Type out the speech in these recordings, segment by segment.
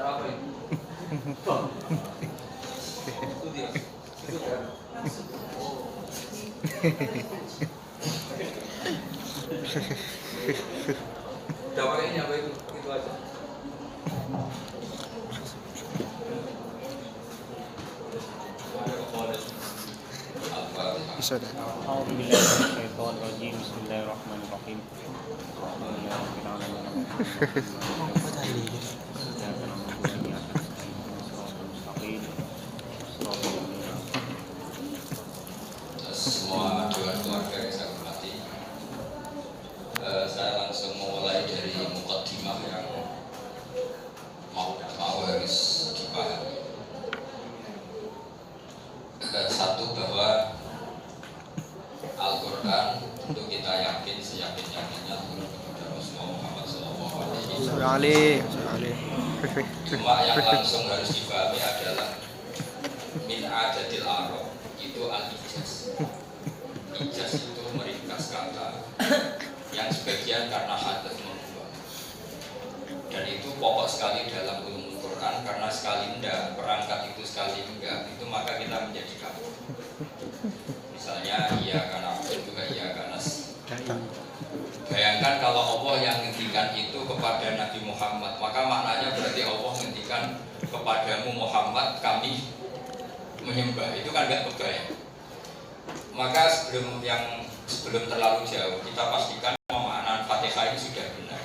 apa itu? Itu dia. Itu kan. Udah pakai ini apa itu? Itu aja. Bisa deh. Bismillahirrahmanirrahim. Bismillahirrahmanirrahim. Semua dewan keluarga yang saya hormati, saya langsung memulai dari mukaddimah yang mau harus dipahami. Satu, bahwa Al-Quran itu kita yakin seyakin-yakinnya turun kepada Rasulullah Muhammad SAW. Cuma yang langsung harus dipahami adalah min adadil arab itu al-ijaz. Ijaz itu meringkas kata yang sebagian karena hadas membuang. Dan itu pokok sekali dalam ulumul Quran, karena sekali enggak, perangkat itu sekali enggak, itu maka kita menjadi kafir. Misalnya iya karena juga iya karena bayangkan kalau Allah yang ngendikan itu kepada Nabi Muhammad, maka maknanya berarti Allah ngendikan kepadamu Muhammad kami menyembah, itu kan enggak kebayang. Maka sebelum terlalu jauh kita pastikan pemaknaan Fatihah ini sudah benar.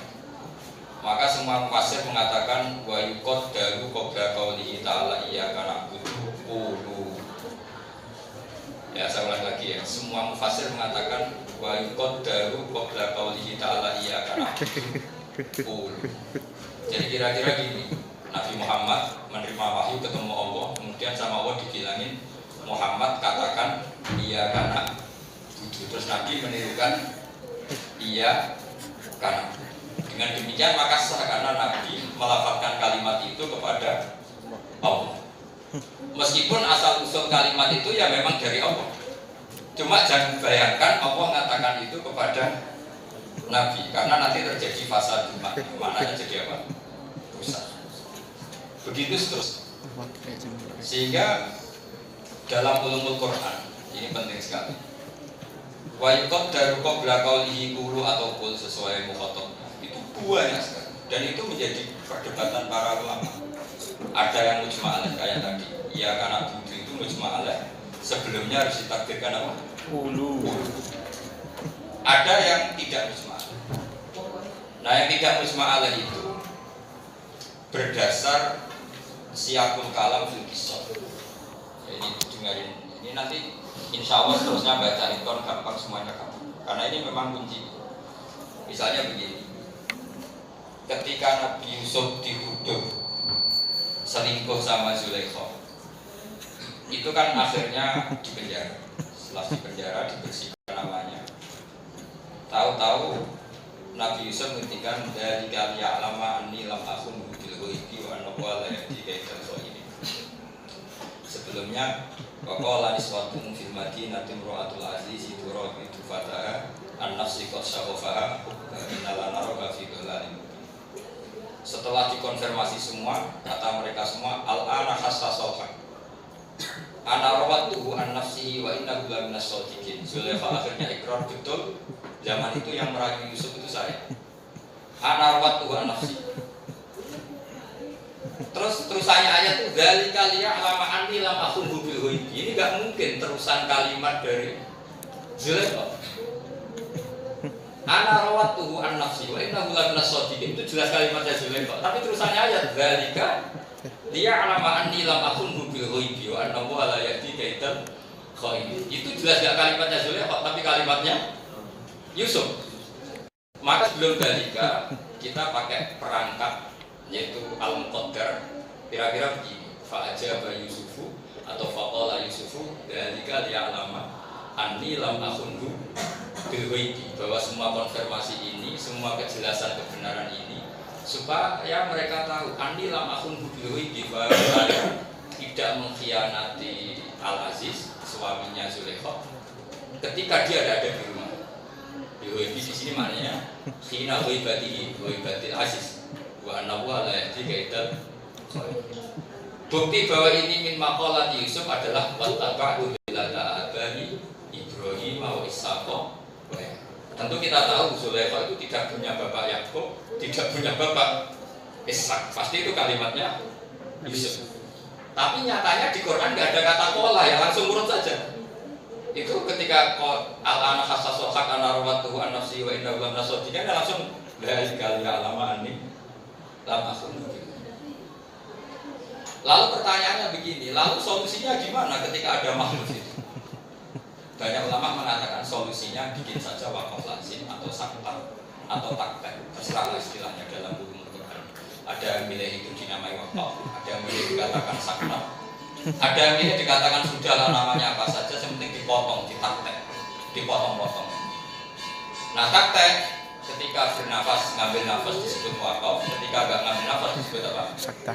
Maka semua mufassir mengatakan wa yuqaddaru qabla qaulihi ta'ala iyyaka na'budu qulu. Ya, saya ulang lagi ya. Semua mufassir mengatakan wa yuqaddaru qabla qaulihi ta'ala iyyaka na'budu qulu. Jadi kira-kira gini, Nabi Muhammad menerima wahyu ketemu Allah, kemudian sama Allah dibilangin Muhammad katakan iya karena budu. Terus Nabi menirukan iya karena. Dengan demikian maka sah karena Nabi melafalkan kalimat itu kepada Allah. Meskipun asal usul kalimat itu ya memang dari Allah. Cuma jangan bayangkan Allah mengatakan itu kepada Nabi, karena nanti terjadi fasa maknanya jadi apa? Rusak. Begitu seterusnya. Sehingga dalam ulumul Quran ini penting sekali. Wa yuqaddaru qabla qaulihi qulu atau qul sesuai mukhatab. Itu banyak sekali. Dan itu menjadi perdebatan para ulama. Ada yang mujma'alah kayak tadi. Ya karena budu itu mujma'alah. Sebelumnya harus ditakdirkan apa? Qulu. Ada yang tidak mujma'alah. Nah, yang tidak mujma'alah itu berdasar siyakul kalam fil qisah. Ini dengarin, ini nanti insya Allah seterusnya baca ikon gampang semuanya gampang. Karena ini memang kunci. Misalnya begini, ketika Nabi Yusuf dituduh selingkuh sama Zulaikha, itu kan akhirnya dipenjara. Setelah dipenjara dibersihkan namanya. Tahu-tahu Nabi Yusuf ngendikan dari kaliya alama anni lam akhun bil ghaibi wa annahu la yahdi kaidal khairin. Sebelumnya waqala niswatun fil madinati imra'atul aziz turabitu fataha an-nafsi qad syaghafaha innala naraka fi dhalalin. Setelah dikonfirmasi semua, kata mereka semua al-ana hassasauha ana rawatuhu an nafsihi wa innahu la minas shadiqin. Zulaikha akhirnya ikrar betul, zaman itu yang merayu Yusuf itu saya. Ana rawatuhu an nafsihi. Terusannya ayat itu dzalika liya alama anni lam akhun bil ghaibi. Ini enggak mungkin terusan kalimat dari Zulaikha. Ana rawatuhu an nafsi wa innahu la minas shadiqin. Itu jelas kalimatnya Zulaikha. Tapi terusannya ayat dzalika liya alama anni lam akhun bil ghaibi wa annahu la yahdi kaidal khairin. Itu jelas enggak kalimatnya Zulaikha, tapi kalimatnya Yusuf. Maka sebelum dzalika kita pakai perangkat yaitu al-muqaddar. Kira-kira begini, fa'ajaba Yusufu atau faqala Yusufu dzalika liya'lama anni lam akhunhu bil ghaibi, bahwa semua konfirmasi ini, semua kejelasan kebenaran ini supaya mereka tahu anni lam akhunhu bil ghaibi, bahwa saya tidak mengkhianati Al-Aziz suaminya Zulaikha ketika dia ada di rumah. Bil ghaibi di sini maknanya khina ghaibatihi ghaibatil aziz wa annahu la yahdi kaidal Bukti bahwa ini min maqalat Yusuf adalah wattaba'tu millata abani Ibrahim wa Ishaq. Tentu kita tahu Zulaikha itu tidak punya bapak Yakub, tidak punya bapak Ishak. Pasti itu kalimatnya Yusuf. Tapi nyatanya di Quran nggak ada kata kola ya, langsung urut saja. Itu ketika al-ana hasasul haq ana rawatuhu an nafsi wa inna lam nasadikan langsung la ilaha illa alama anni lam akhun. Lalu pertanyaannya begini, lalu solusinya gimana ketika ada makhluk itu? Banyak ulama mengatakan solusinya bikin saja wakaf lazim atau sakta atau takbir, terserah istilahnya dalam buku Quran. Ada yang milih itu dinamai wakaf, ada yang milih dikatakan sakta, ada yang milih dikatakan sudahlah namanya apa saja, yang penting dipotong, ditaktek, dipotong-potong. Nah taktek ketika bernafas, ngambil nafas disebut wakaf, ketika nggak ngambil nafas disebut apa? Sakta.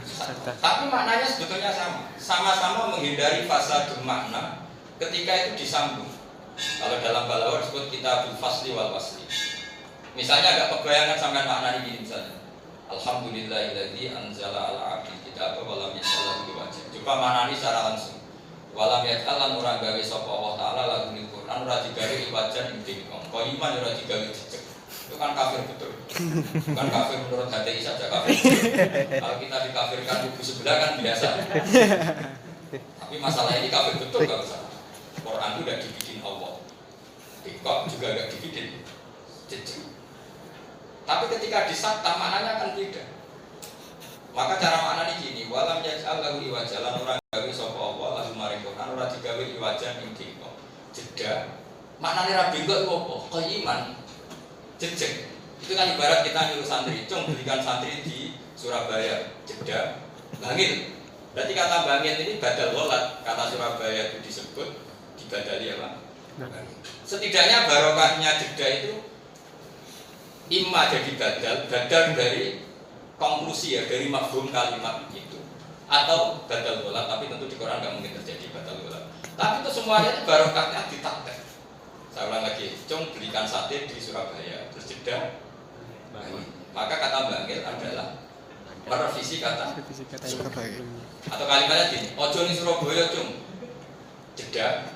Tapi maknanya sebetulnya sama, sama-sama menghindari fase makna ketika itu disambung. Kalau dalam balaghah disebut kitabul fasli wal wasli. Misalnya agak kebayangan sampai makna ini misalnya. Alhamdulillahilladzi anzala ala 'abdil kitaba wa lam yaj'al lahu iwaja. Coba maknani secara langsung. Wa lam yaj'al lan ora gawe sapa Allah taala lahu Quran ora digawe iwajan ing dingkong. Kok iman ora digawe jejeg. Itu kan kafir betul. Bukan kafir menurut HTI saja kafir. Kalau kita dikafirkan ibu sebelah kan biasa. Tapi masalah ini kafir betul kalau salah. Quran itu udah dibikin Allah. Dingkong juga enggak dibikin jejeg. Tapi ketika disakta maknanya akan beda. Maka cara maknanya gini, walam yaj'al lahu iwajalan orang gawe sapa Allah lahu maring Quran ora digawe iwajan ing dingkong. Jeda. Maknane ra bengkok apa? Qayiman. Jejeg. Itu kan ibarat kita nyuruh santri, cung belikan santri di Surabaya, jeda, bangil. Berarti kata bangil ini badal wolat. Kata Surabaya itu disebut dibadali apa? Setidaknya barokahnya jeda itu imma jadi badal dari konklusi ya, dari mafhum kalimat itu, atau badal wolat. Tapi tentu di Quran nggak mungkin terjadi badal wolat. Tapi itu semuanya itu barokahnya ditaktek. Saya ulang lagi, cung belikan sate di Surabaya, terus jeda. Maka kata bangil adalah merevisi kata Surabaya. Atau kalimatnya gini, ojo ning Surabaya cung, jeda,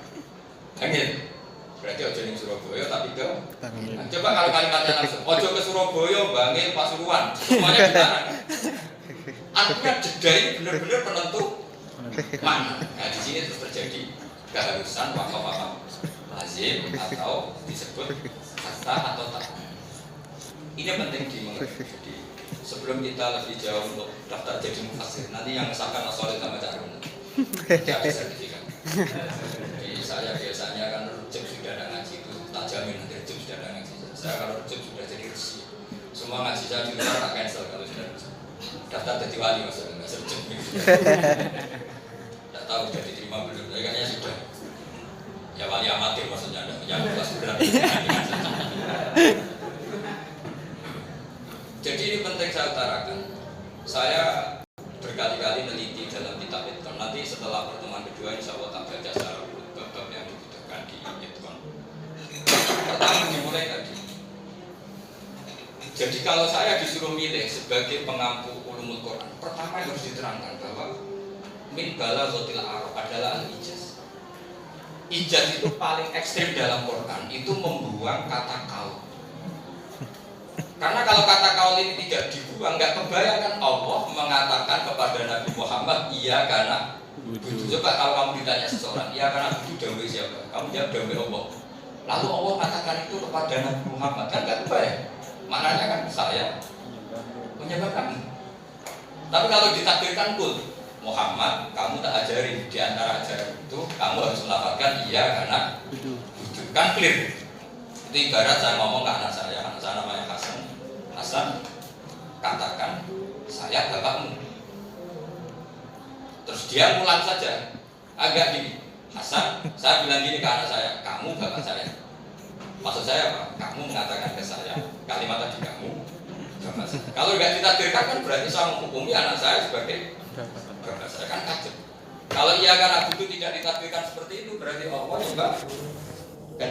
bangil. Berarti ojo ning Surabaya tapi ke Bangil. Nah, coba kalau kalimatnya langsung ojo ke Surabaya, Bangil, Pasuruan, semuanya dilarang. Artinya jeda ini benar-benar penentu mana. Nah di sini terus terjadi keharusan wakaf lazim atau disebut kata atau tak. Ini penting dimengerti. Jadi sebelum kita lebih jauh untuk daftar jadi mufassir, nanti yang misalkan Solid sama Carun tidak ada sertifikat. Jadi saya biasanya kan rujuk sudah ada ngaji itu, tak jamin nanti rujuk sudah ada ngaji. Saya kalau rujuk sudah jadi resi. Semua ngaji saya di luar tak cancel kalau sudah rujuk. Daftar jadi wali maksudnya nggak rujuk. Tidak tahu sudah diterima belum? Kayaknya sudah. Ya wali amatir maksudnya, yang kelas berat. Jadi ini penting saya utarakan. Saya berkali-kali meneliti dalam kitab Itkon. Nanti setelah pertemuan kedua insya Allah tak baca secara bab yang dibutuhkan di Itkon. Pertama dimulai tadi. Jadi kalau saya disuruh milih sebagai pengampu ulumul Quran, pertama yang harus diterangkan bahwa min balaghatil Arab adalah al-ijaz. Ijaz itu paling ekstrim dalam Quran, itu membuang kata kaul. Karena kalau kata kaul ini tidak dibuang, nggak kebayangkan Allah mengatakan kepada Nabi Muhammad, iya karena budu. Coba kalau kamu ditanya seseorang, iya karena budu dawe siapa? Kamu jawab dawe Allah. Lalu Allah katakan itu kepada Nabi Muhammad, kan nggak kebayang. Maknanya kan saya menyebab kamu. Tapi kalau ditakdirkan kul, Muhammad, kamu tak ajarin di antara ajaran itu, kamu harus melafalkan iya karena budu. Kan clear. Itu ibarat saya ngomong ke anak saya namanya Hasan, katakan saya bapakmu. Terus dia ngulang saja, agak gini, Hasan, saya bilang gini ke anak saya, kamu bapak saya. Maksud saya apa? Kamu mengatakan ke saya kalimat tadi kamu bapak saya. Kalau nggak ditakdirkan kan berarti saya menghukumi anak saya sebagai bapak saya, kan kacau. Kalau iya karena butuh tidak ditakdirkan seperti itu berarti Allah juga kan.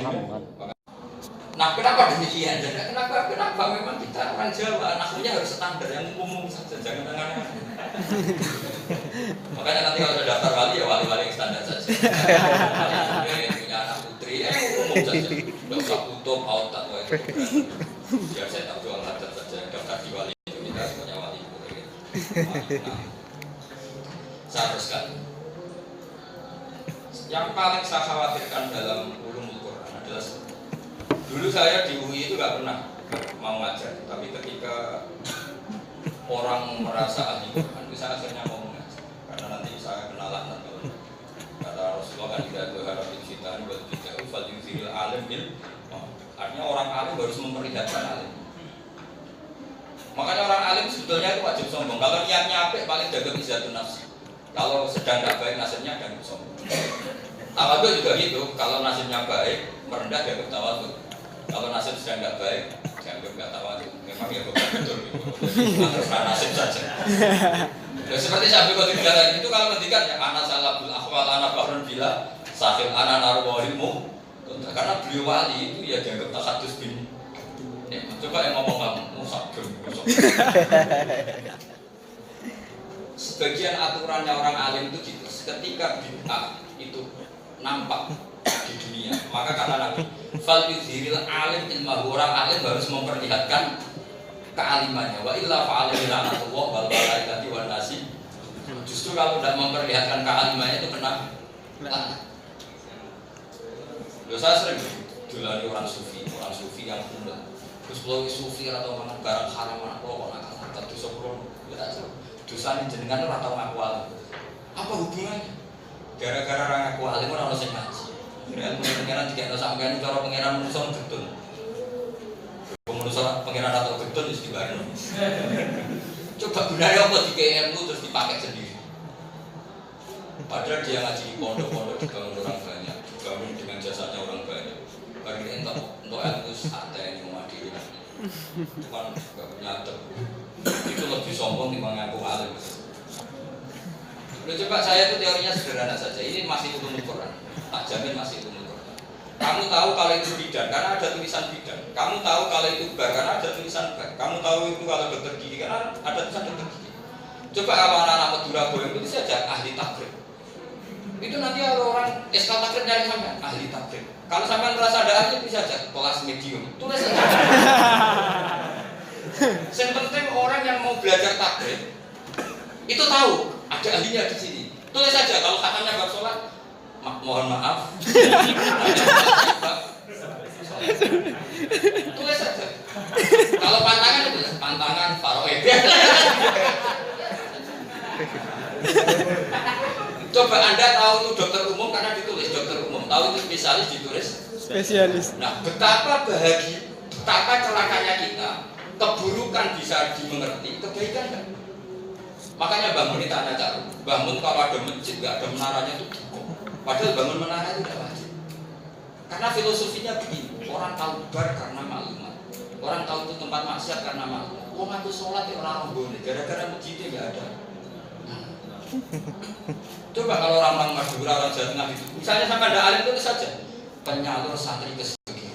Nah Kenapa demikian? Kenapa memang kita orang Jawa anaknya harus standar yang umum saja, jangan aneh-aneh. Makanya nanti kalau sudah daftar wali ya wali-wali yang standar saja. Punya anak putri, umum saja. Tidak usah kutub, autat, biar saya tak jual hadat saja. Daftar di wali itu kita semuanya wali putri. Saya teruskan. Yang paling saya khawatirkan dalam ulumul Quran adalah dulu saya di UI itu nggak pernah mau ngajar, tapi ketika orang merasa ahli Quran, saya akhirnya mau mengajar karena nanti saya kenal laknat. Kata Rasulullah kan tidak berharap kita buat tidak ufal yuzil alim bil. Artinya orang alim harus memperlihatkan alim. Makanya orang alim sebetulnya itu wajib sombong. Kalau niatnya apik paling jaga izzatun nafsi. Kalau sedang tidak baik nasibnya dan sombong. Tawadhu juga gitu. Kalau nasibnya baik merendah dianggap tawadhu. Kalau nasib sedang tidak baik dianggap nggak tawadhu. Memang ya betul. Terus nasib saja. Ya, seperti Syafi'i Qadir Jalalain itu kalau ngendikan ya anak salabul akhwal anak bahrun bila sahil anak narwahilmu. Karena beliau wali itu ya dianggap takadus bin. Coba yang ngomong kamu musabun. Sebagian aturannya orang alim itu gitu. Ketika bid'ah itu nampak di dunia, maka kata Nabi, fal yuzhiril alim ilmahu, orang alim harus memperlihatkan kealimannya. Wa illa fa'alim lanatullah wal malaikati wan nasi. Justru kalau tidak memperlihatkan kealimannya itu kena laknat. Saya sering dilani orang sufi yang muda. Terus kalau sufi atau mana barang haram mana kalau nakal, tapi sebelum kita dosa ini jenengan itu atau ngaku alim. Apa hubungannya? Gara-gara orang ngaku alim orang harus ngaji. Ilmu pengiran tidak ada sampean cara pengiran manusia getun. Manusia pengiran atau getun itu dibareng. Coba gunanya apa di ilmu terus dipakai sendiri. Padahal dia ngaji di pondok-pondok dibangun orang banyak, dibangun dengan jasanya orang banyak. Barang ini untuk ilmu ada yang memadili. Cuman nggak punya adab. Itu lebih sombong dibanding ngaku alim. Coba saya itu teorinya sederhana saja. Ini masih ulumul Quran. Tak jamin masih ulumul Quran. Kamu tahu kalau itu bidan karena ada tulisan bidan. Kamu tahu kalau itu bar karena ada tulisan bar. Kamu tahu itu kalau dokter gigi karena ada tulisan dokter gigi. Coba kalau anak-anak Madura Boyong itu saja ahli takrib. Itu nanti kalau orang SK takrib dari sampai ahli takrib. Kalau sampai merasa ada ahli bisa saja kelas medium. Tulis saja. Yang penting orang yang mau belajar takrib itu tahu ada ahlinya di sini. Tulis saja kalau katanya bab sholat, mohon maaf. Tulis saja. Kalau pantangan itu pantangan faroid. Coba Anda tahu itu dokter umum karena ditulis dokter umum. Tahu itu spesialis ditulis spesialis. Nah, betapa bahagia, betapa celakanya kita. Keburukan bisa dimengerti, kebaikan kan? Makanya bangun ditanya Cak, bangun kalau ada masjid nggak ada menaranya itu cukup. Padahal bangun menara itu tidak wajib. Karena filosofinya begini, orang tahu bar karena maklumat, orang tahu itu tempat maksiat karena maklumat. Orang ngaku sholat ya orang boleh, gara-gara masjidnya nggak ada. Coba kalau orang Madura, orang Jawa Tengah itu, misalnya sampai ada alim itu saja, penyalur santri ke segi.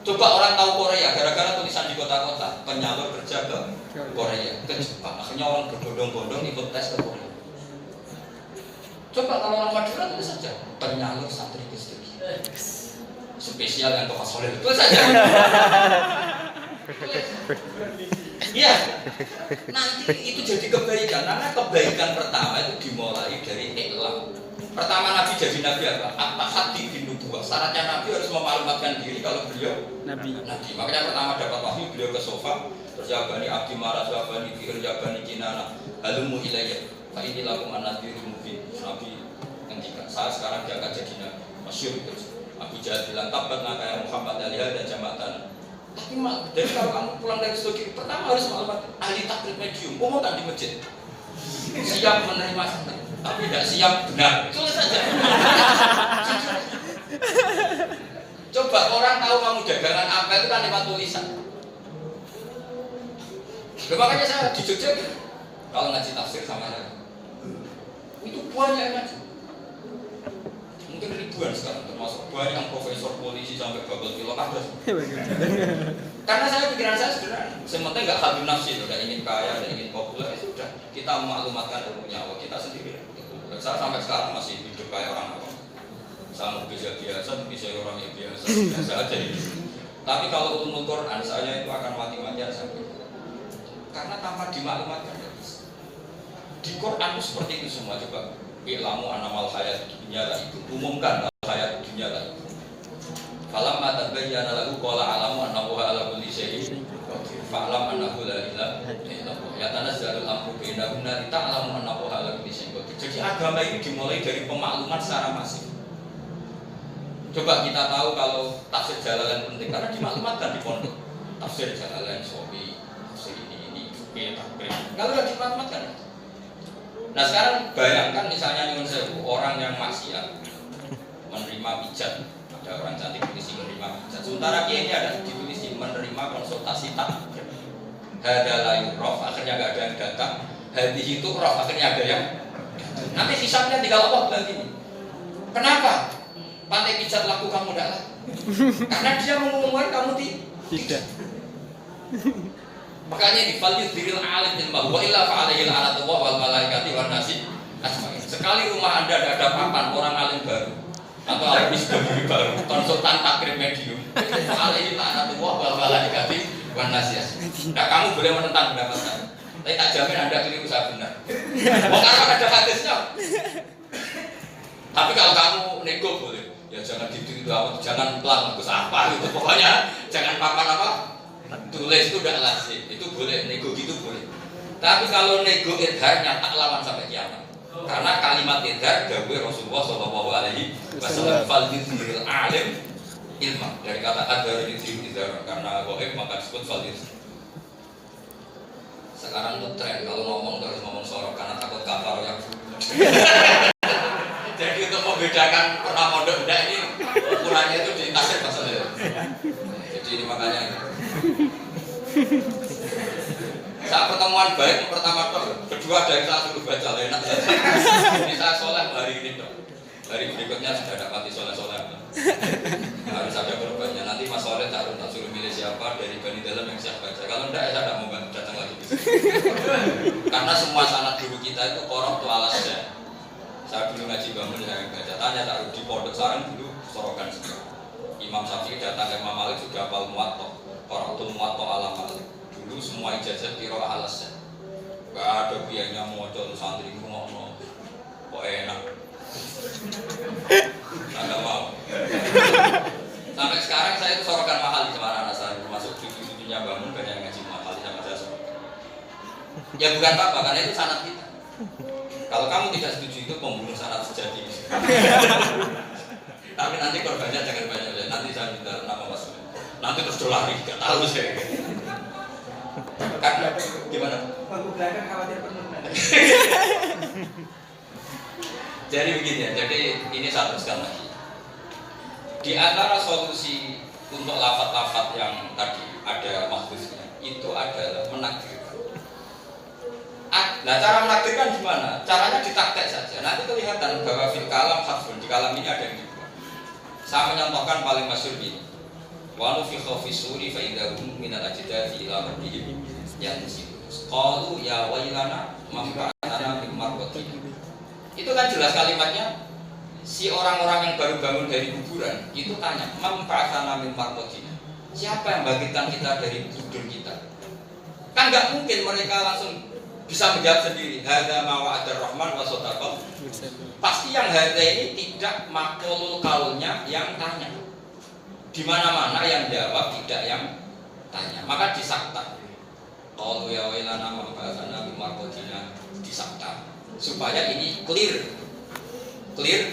Coba orang tahu Korea, gara-gara tulisan di kota-kota, penyalur kerja ke Korea, ke Jepang. Akhirnya orang berbondong-bondong ikut tes ke Korea. Coba kalau orang Madura tulis saja, penyalur santri ke segi. Spesial yang ke Fasoleh, tulis saja. Iya, nanti itu jadi kebaikan. Karena kebaikan pertama itu dimulai dari iklam. Pertama Nabi jadi Nabi apa? At-tahaddi bin nubuwah. Syaratnya Nabi harus memalumatkan diri kalau beliau Nabi. Makanya pertama dapat wahyu beliau ke sofa. Terus jawabani abdi marah, jawabani fi'il, jawabani kinana. Halumu ilayya. Fa ini lakum an-nadhirul mubin. Nabi ngendikan, saya sekarang diangkat jadi Nabi. Masyhur itu. Abu Jahal bilang tabat nakaya Muhammad alihah dan jama'atan. Tapi jadi kalau kamu pulang dari studi pertama harus maklumat ahli takrib medium. Umum kan di masjid. Siap menerima santri, tapi tidak siap benar. Tulis saja. Coba orang tahu kamu dagangan apa itu kan lewat tulisan. Makanya saya di Jogja gitu. Kalau ngaji tafsir sama saya, itu banyak ngaji. Mungkin mungkin ribuan sekarang, termasuk banyak yang profesor polisi sampai babel pilot ada. Karena pikiran saya sederhana, sementara nggak habis nafsi, udah ingin kaya, udah ingin populer, ya sudah kita memaklumatkan ilmunya Allah kita sendiri. Saya sampai sekarang masih hidup kayak orang awam. Sama bisa biasa, bisa orang yang biasa aja hidup. Tapi kalau umul Quran saya itu akan mati-mati sampai. Karena tanpa dimaklumatkan tidak bisa. Di Quran itu seperti itu semua. Coba ilamu anamal hayat dunia lah itu, umumkan hayat dunia lah itu. Falam mata bayyana lahu qala alamu annahu ala kulli syai'in qadir. Fa'lam annahu la ilaha illallah. Ya tanazzalul amru bainahum la ta'lamu annahu ala kulli syai'in qadir. Jadi agama ini dimulai dari pemakluman secara masif. Coba kita tahu kalau tafsir Jalalain penting karena dimaklumatkan di pondok. Tafsir Jalalain Sobi, tafsir ini, takbir. Kalau tidak dimaklumatkan. Nah sekarang bayangkan misalnya nyuwun sewu orang yang maksiat menerima pijat, ada orang cantik polisi menerima pijat. Sementara kiai ini ada ditulis menerima konsultasi takbir. Hada la yuraf, akhirnya nggak ada yang datang. Hadis itu rof, akhirnya ada yang datang. Nanti hisabnya tinggal Allah bilang gini. Kenapa? Pantai pijat laku kamu tidak laku. Karena dia mengumumkan kamu tidak. Makanya di value diril alim ilmu wa illa fa'alihil anatu wal malaikati wan nasi asma'in. Sekali rumah Anda tidak ada papan orang alim baru atau alim bidadari baru, konsultan takrim medium, fa'alihil anatu wal malaikati wan nasi asma'in. Nah, kamu boleh menentang pendapat saya. Tapi tak jamin Anda keliru saya benar. Karena ada hadisnya. Tapi kalau kamu nego boleh. Ya jangan gitu jangan pelan bagus apa gitu. Pokoknya jangan papan apa? Tulis itu udah lazim, itu boleh, nego gitu boleh. Tapi kalau nego idharnya tak lawan sampai kiamat. Karena kalimat idhar gawe Rasulullah Shallallahu Alaihi Wasallam fal yudhiril alim ilma dari kata adhar yudhiril idhar karena goib maka disebut fal yudhir. Sekarang tuh tren kalau ngomong terus ngomong sorok karena takut kafar yang. Jadi untuk membedakan pernah mondok enggak ini ukurannya itu di tafsir maksudnya. Jadi ini makanya. Saat pertemuan baik yang pertama dok, kedua dari saya suruh baca enak saja. Ini saya soleh hari ini dok. Hari berikutnya sudah dapat soleh. Harus ada korbannya. Nanti Mas Soleh tak suruh milih siapa dari Bani Dalam yang siap baca. Kalau enggak saya tidak mau datang lagi. Karena semua sanad guru kita itu korok tuh alasnya. Saya dulu ngaji bangun saya baca tanya taruh di pondok sarang dulu sorokan semua. Imam Syafi'i datang ke Imam Malik sudah hafal muwatta. Qara'tul muwatta ala Malik. Dulu semua ijazah qiraah alasnya. Enggak ada biayanya modal santri ngono. Kok enak. Enggak mau. Sampai sekarang saya itu sorokan mahal di Semarang saya termasuk cucu-cucunya bangun banyak yang ngaji mahal sama saya. Ya bukan apa karena itu sanad kita. Kalau kamu tidak setuju itu pembunuh sanad sejati. Tapi nanti korbannya jangan banyak. Nanti saya minta nama Mas. Nanti terus dolari, nggak tahu saya. Karena gimana? Bangku belakang khawatir penurunan. Jadi begini ya. Jadi ini satu sekali lagi. Di antara solusi untuk lafaz-lafaz yang tadi ada mahfuznya itu adalah menakdirkan. Nah cara menakdirkan gimana? Caranya ditaktek saja. Nanti kelihatan bahwa fil kalam harfun di kalam ini ada yang dibuat. Saya menyontohkan paling masyhur ini. Wa nufikha fi suri fa idahum min al-ajdadi ila rabbihim yansilun. Qalu ya wailana man ba'athana min marqatina. Itu kan jelas kalimatnya. Si orang-orang yang baru bangun dari kuburan itu tanya, man ba'athana min marqatina. Siapa yang bangkitkan kita dari tidur kita? Kan nggak mungkin mereka langsung bisa menjawab sendiri. Hadza ma wa'ada ar-rahman wa shadaqa. Pasti yang hadza ini tidak maqulul qaulnya yang tanya. Di mana-mana yang jawab tidak yang tanya. Maka disakta. Qalu ya wailana ma ba'athana bi marqatina disakta. Supaya ini clear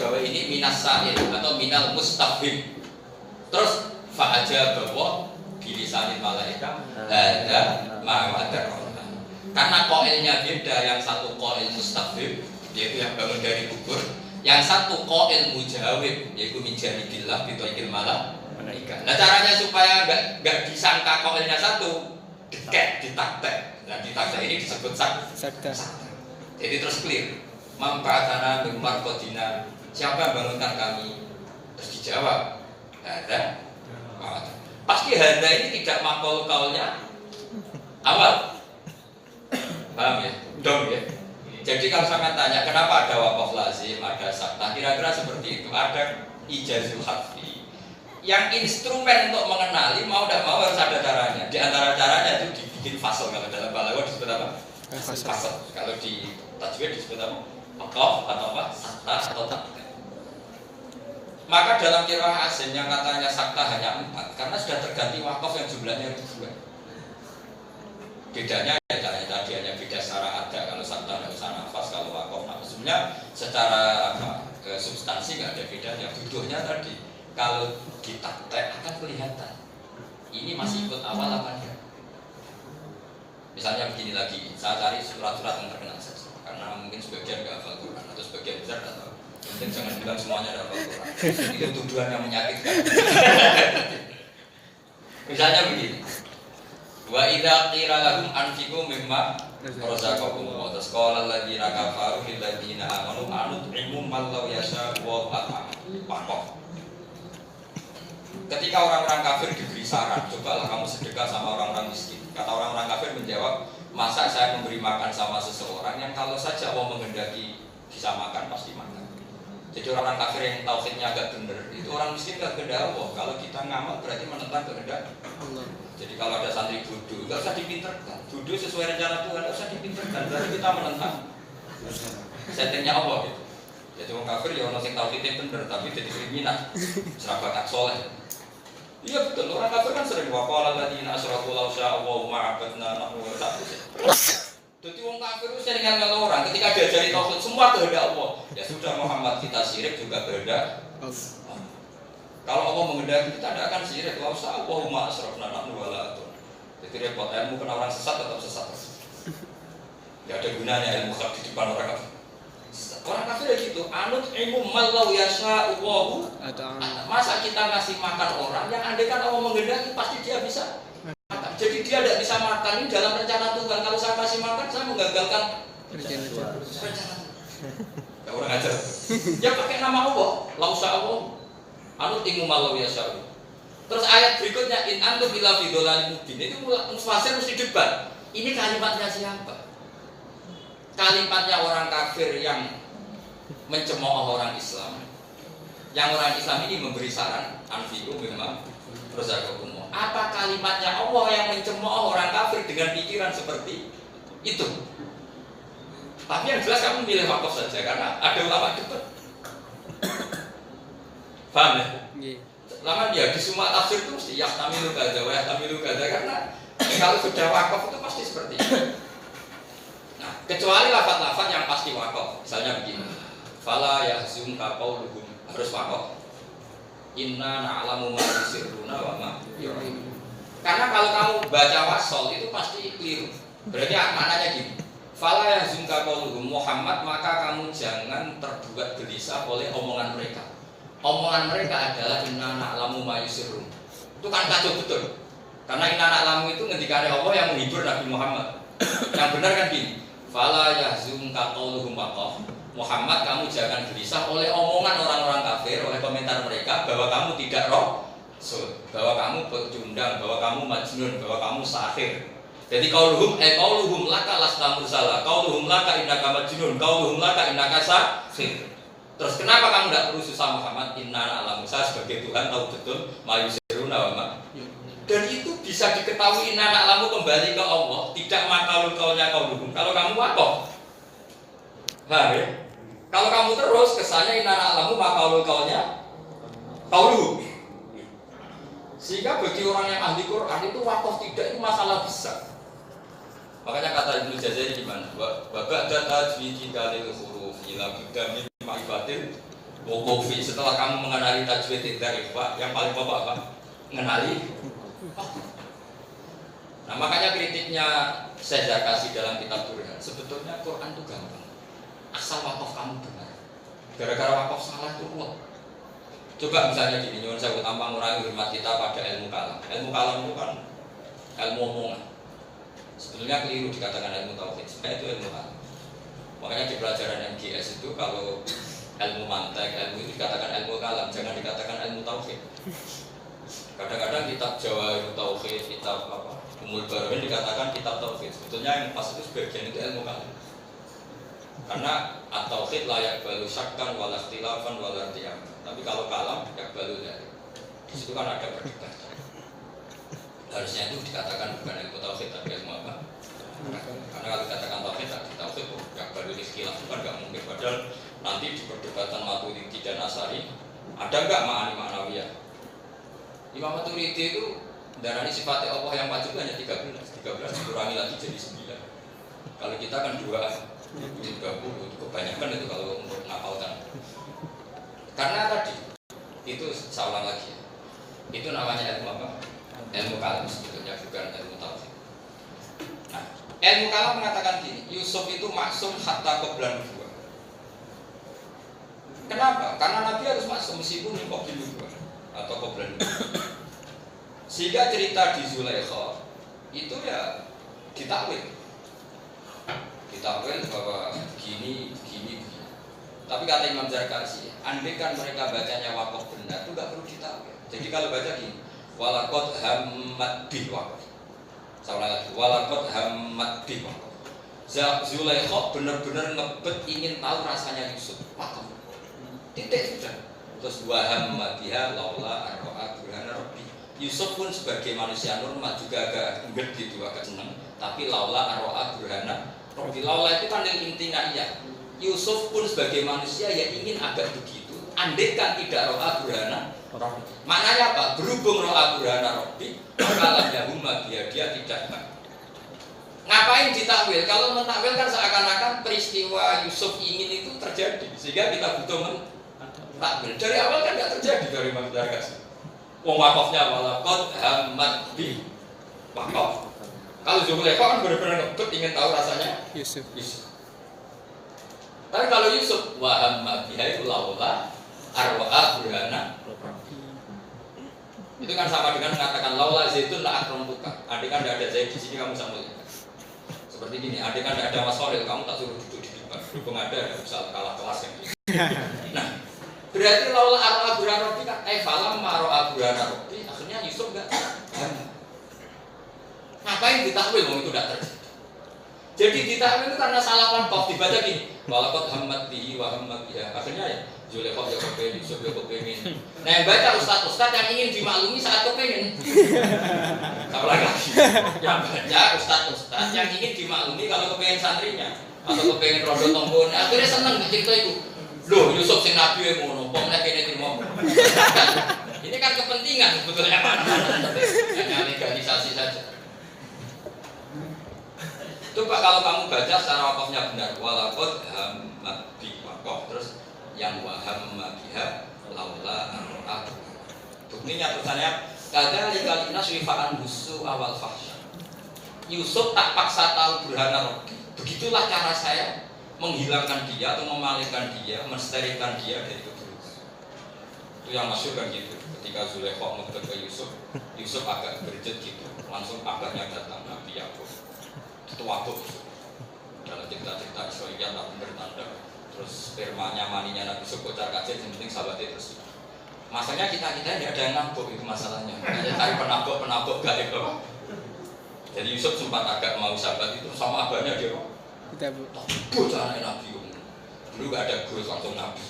bahwa ini minas sa'il atau minal mustafhim. Terus fa'aja bahwa bilisanil malaika hadza ma wa'ada ar-rahman. Karena qailnya beda, yang satu qail mustafhim yaitu yang bangun dari kubur, yang satu qail mujawib yaitu min janibillah bi tariqil malaika. Nah caranya supaya enggak disangka qailnya satu, ditaktek. Nah ditaktek ini disebut sakta. Jadi terus clear. Man ba'athana min marqatina Siapa yang bangunkan kami? Terus dijawab, ada. Pasti hada ini tidak makhluk kaulnya awal. Paham ya? Dong ya. Jadi kalau saya tanya kenapa ada wakaf lazim, ada sakta, kira-kira seperti itu. Ada ijazul hadfi. Yang instrumen untuk mengenali mau tidak mau harus ada caranya. Di antara caranya itu dibikin fasal. Kalau dalam balaghah disebut apa? Fasal. Kalau di tajwid disebut apa? Wakaf atau apa? Sakta atau takta. Maka dalam qiraah asing yang katanya sakta hanya 4 karena sudah terganti wakaf yang jumlahnya ribuan. Bedanya ya caranya tadi hanya beda secara ada. Kalau sakta tidak usah nafas, kalau wakaf nafas. Sebenarnya secara substansi nggak ada bedanya. Butuhnya tadi kalau ditaktek akan kelihatan ini masih ikut awal apa enggak. Misalnya begini lagi, saya cari surat-surat yang terkenal saja karena mungkin sebagian nggak hafal Quran atau sebagian besar nggak tahu. Mungkin jangan bilang semuanya ada hafal Quran. Itu tuduhan yang menyakitkan. Misalnya begini, wa idza qila lahum anfiqu mimma razaqakum wa tasqala alladziina kafaru lil ladziina amanu anut'imu man law yasha wa at'am. Ketika orang-orang kafir diberi saran, cobalah kamu sedekah sama orang-orang miskin. Kata orang-orang kafir menjawab, masa saya memberi makan sama seseorang yang kalau saja Allah menghendaki bisa makan pasti makan. Jadi orang-orang kafir yang tauhidnya agak benar, itu orang miskin gak kehendak Allah. Kalau kita ngamal berarti menentang kehendak Allah. Jadi kalau ada santri bodoh, gak usah dipinterkan. Bodoh sesuai rencana Tuhan, gak usah dipinterkan. Berarti kita menentang settingnya Allah gitu. Jadi orang kafir ya orang yang tauhidnya benar, tapi jadi kriminal, serabakat soleh. Iya betul, orang kafir kan sering waqala alladziina asyraku law syaa Allahu ma 'abadna nahnu wa ta'ala. Jadi orang kafir itu sering ngel orang ketika diajari tauhid semua kehendak Allah. Ya sudah Muhammad kita syirik juga kehendak Allah. Kalau Allah menghendaki kita tidak akan syirik, law syaa Allahu ma asyrafna nahnu wa la ta'ala. Jadi repot ilmu kena orang sesat tetap sesat. Tidak ada gunanya ilmu di depan orang kafir. Orang kafir ya gitu, anut ilmu malau yasha Allahu. Masa kita ngasih makan orang yang andai kan Allah menghendaki pasti dia bisa makan. Jadi dia tidak bisa makan ini dalam rencana Tuhan. Kalau saya kasih makan saya menggagalkan rencana. Ya orang ajar. Ya pakai nama Allah, lausa Allah. Anut ilmu malau yasha. Terus ayat berikutnya in antum bila fidolal mubin itu musfasir mesti debat. Ini kalimatnya siapa? Kalimatnya orang kafir yang mencemooh orang Islam. Yang orang Islam ini memberi saran anfiqu mimma razaqakum. Apa kalimatnya Allah yang mencemooh orang kafir dengan pikiran seperti itu? Tapi yang jelas kamu milih wakaf saja karena ada ulama debat. Paham ya? Lama dia di semua tafsir itu mesti yahtamilu kadza wa yahtamilu kadza karena kalau sudah wakaf itu pasti seperti itu. Nah, kecuali lafaz-lafaz yang pasti wakaf. Misalnya begini. Fala yahzunka qauluhum, harus wakaf. Inna na'lamu ma yusirruna wa ma yu'linun. Karena kalau kamu baca wasol itu pasti keliru. Berarti maknanya gini. Fala yahzunka qauluhum Muhammad, maka kamu jangan terbuat gelisah oleh omongan mereka. Omongan mereka adalah inna na'lamu ma yusirrun. Itu kan kacau betul. Karena inna na'lamu itu ngendikane Allah yang menghibur Nabi Muhammad. Yang benar kan gini. Fala yahzunka qauluhum Muhammad, kamu jangan gelisah oleh omongan orang-orang kafir, oleh komentar mereka bahwa kamu tidak rasul, bahwa kamu pecundang, bahwa kamu majnun, bahwa kamu sahir. Jadi qauluhum laka lasta mursala, qauluhum laka innaka majnun, qauluhum laka innaka sahir. Terus kenapa kamu tidak perlu susah Muhammad? Inna ala Musa sebagai Tuhan tahu betul mayusiruna wa ma. Dan itu bisa diketahui inna alamu kembali ke Allah, tidak makalul kaulnya qauluhum. Kalau kamu wakaf. Nah, ya. Kalau kamu terus kesannya inna alamu makalul kaulnya qauluhum. Sehingga bagi orang yang ahli Quran itu wakaf tidak itu masalah besar. Makanya kata Ibnu Jazari gimana? Wa ba'da tajwidi dalil huruf ila bidami ma'rifatil wuqufi. Setelah kamu mengenali tajwid dari Pak, yang paling pokok apa? Mengenali. Nah, makanya kritiknya Syekh Zarkasi dalam kitab Burhan, sebetulnya Quran itu gampang. Asal wakaf kamu benar. Gara-gara wakaf salah itu ruwet. Coba misalnya gini, nyuwun saya tanpa mengurangi hormat kita pada ilmu kalam. Ilmu kalam itu kan ilmu omongan. Sebetulnya keliru dikatakan ilmu tauhid. Sebenarnya itu ilmu kalam. Makanya di pelajaran MGS itu kalau ilmu mantek, ilmu itu dikatakan ilmu kalam, jangan dikatakan ilmu tauhid. Kadang-kadang kitab Jawa ilmu tauhid, kitab apa Umul Baroin dikatakan kitab tauhid. Sebetulnya yang pas itu sebagian itu ilmu kalam. Karena at-tauhid layak balu syakkan wala ikhtilafan wala irtiyam. Tapi kalau kalam yak balu dari. Di situ kan ada perdebatan. Harusnya itu dikatakan bukan ilmu tauhid tapi ilmu apa? Karena kalau dikatakan tauhid tadi tauhid yak balu ikhtilaf kan enggak mungkin. Padahal nanti di perdebatan Maturidi dan Asy'ari ada enggak ma'ani ma'nawiyah? Imam Maturidi itu darani sifatnya Allah yang wajib hanya 13 dikurangi lagi jadi 9. Kalau kita kan 2 30 kebanyakan itu kalau untuk ngapalkan. Karena tadi itu saya ulang lagi, itu namanya ilmu apa? Ilmu kalam sebetulnya bukan ilmu tauhid. Nah, ilmu kalam mengatakan gini, Yusuf itu maksum hatta qoblan nubuwah. Kenapa? Karena Nabi harus maksum meskipun qobil nubuwah atau qoblan nubuwah. Sehingga cerita di Zulaikha itu ya ditakwil. Ditakwil bahwa gini. Tapi kata Imam Zarkashi, andai kan mereka bacanya waqaf benar, itu nggak perlu ditakwil. Jadi kalau baca gini, walaqad hammat bih waqaf. Saya lagi, walaqad hammat bih waqaf. Zulaikha benar-benar ngebet ingin tahu rasanya Yusuf. Waqaf. Titik sudah. Terus wa hamma biha laula arro'a burhana rabbi. Yusuf pun sebagai manusia normal juga agak enggak gitu, agak senang. Tapi laula arro'a burhana Rabbi. Laula itu kan yang intinya iya. Yusuf pun sebagai manusia yang ingin agak begitu. Andai kan tidak ro'a burhana Rabbi. Maknanya apa? Berhubung ro'a burhana Rabbi, maka lamyahumma dia tidak. Ngapain ditakwil? Kalau mentakwil kan seakan-akan peristiwa Yusuf ingin itu terjadi. Sehingga kita butuh mentakwil. Dari awal kan tidak terjadi dari Imam Zarkashi. Wong wakafnya walaqad hammat bi wakaf. Kalau Zulaikha kan benar-benar ngebet ingin tahu rasanya Yusuf. Tapi kalau Yusuf wa hamma biha itu laula arwa'a burhana. Itu kan sama dengan mengatakan laula zaitun la akramtuka. Andai kan tidak ada Zaid di sini kamu sama lihat. Seperti gini, andai kan tidak ada Mas Khalil kamu tak suruh duduk di depan. Berhubung ada bisa kalah kelas yang ini. Nah, berarti laula arwa'a burhana Rabbi kan falam maro'a burhana Rabbi. Akhirnya Yusuf enggak ngapain ditakwil wong itu tidak terjadi. Jadi ditakwil itu karena salah kontok dibaca gini. Walaqad hammat bihi wa hamma biha. Akhirnya ya Zulaikha ya kepengen, Yusuf ya kepengen. Nah yang baca ustaz yang ingin dimaklumi saat kepengen. Sama lagi. Yang baca ustaz yang ingin dimaklumi kalau kepengen santrinya atau kepengen rondo tombon. Akhirnya seneng cerita itu. Loh Yusuf sing nabi yang ngono, pom nek kene trimo. Ini kan kepentingan sebetulnya mana-mana. Hanya legalisasi saja. Coba kalau kamu baca secara wakafnya benar, walaqad hammat bi waqaf, terus yang wa hamma biha laula ar'a. Buktinya tulisannya kadzalika linasrifa'an husu awal fahsya. Yusuf tak paksa tahu burhana Rabbi. Begitulah cara saya menghilangkan dia atau memalingkan dia, mensterilkan dia dari keburukan. Itu yang masyhur kan gitu. Ketika Zulaikha ngebet ke Yusuf agak berjet gitu, langsung abahnya datang Nabi Yakub. Itu waktu dalam cerita-cerita Israel tak bertanda. Terus spermanya maninya Nabi Yusuf kocar kacir, yang penting sahabatnya terus. Masanya kita tidak ada yang nabok itu masalahnya. Hanya cari penabok gaib. Jadi Yusuf sempat agak mau sahabat itu sama abahnya dia. Kita bocah Nabi. Dulu gak ada gue langsung Nabi.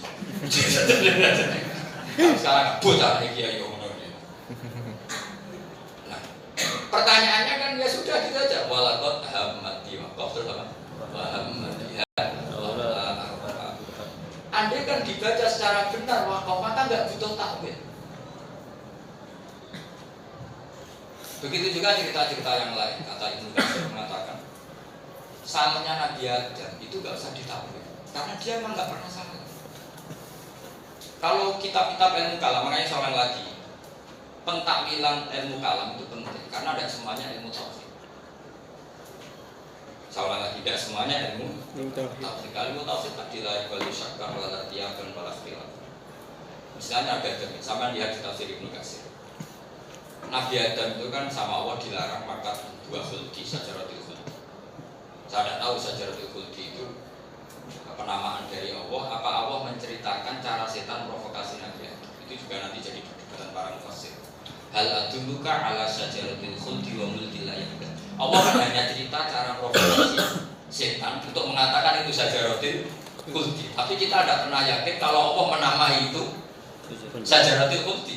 Sekarang bocah Kiai Yono. Pertanyaannya kan ya sudah gitu aja. Walaqad hammat bi waqaf terus apa? Wa hammat biha. Andai kan dibaca secara benar waqaf maka enggak butuh takwil. Begitu juga cerita-cerita yang lain. Kata Ibnu Katsir mengatakan salahnya Nabi Adam itu enggak usah ditakwil karena dia memang enggak pernah salah. Kalau kitab-kitab ilmu kalam makanya seorang lagi pentakwilan ilmu kalam itu penting karena tidak semuanya ilmu tauhid. Seorang lagi tidak semuanya ilmu tauhid. Ilmu tauhid tadi la yaqbalu syakkan wala tiyaban wala ikhtilaf. Misalnya ada sama lihat di tafsir Ibnu Katsir. Nabi Adam itu kan sama Allah dilarang makan dua khuldi sajaratul khuldi. Saya tidak tahu sajaratul khuldi itu penamaan dari Allah. Apa Allah menceritakan Hal adulluka ala syajaratil khuldi wa mulkil la yabla. Allah kan hanya cerita cara provokasi setan untuk mengatakan itu syajaratil khuldi. Tapi kita tidak pernah yakin kalau Allah menamai itu syajaratil khuldi.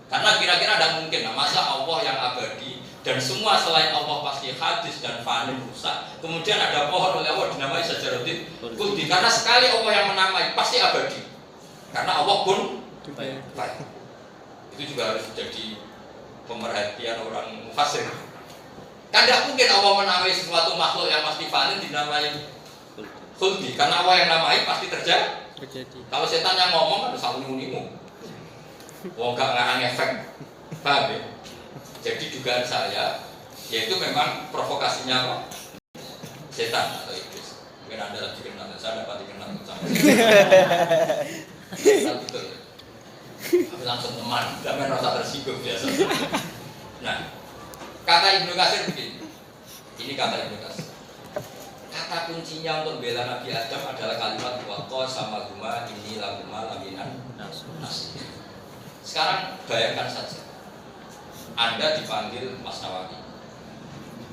Karena kira-kira ada mungkin, nah, masa Allah yang abadi dan semua selain Allah pasti hadis dan fani rusak. Kemudian ada pohon oleh Allah dinamai syajaratil khuldi. Karena sekali Allah yang menamai pasti abadi. Karena Allah pun baik. Itu juga harus jadi pemerhatian orang mufassir. Kan tidak mungkin Allah menamai sesuatu makhluk yang pasti fani dinamai khuldi. Karena Allah yang namai pasti terjadi. Kalau setan yang ngomong kan selalu unimu. Wong gak ngarang efek, paham ya? Jadi dugaan saya, yaitu memang provokasinya apa? Setan atau iblis. Mungkin Anda lagi kenal, saya dapat dikenal sama setan betul. Tapi langsung teman, gak main rasa tersinggung biasa. Nah, kata Ibnu Katsir begini. Ini kata Ibnu Katsir. Kata kuncinya untuk bela Nabi Adam adalah kalimat waqo sama huma ini laguma laminan nas. Sekarang bayangkan saja, Anda dipanggil Mas Nawawi,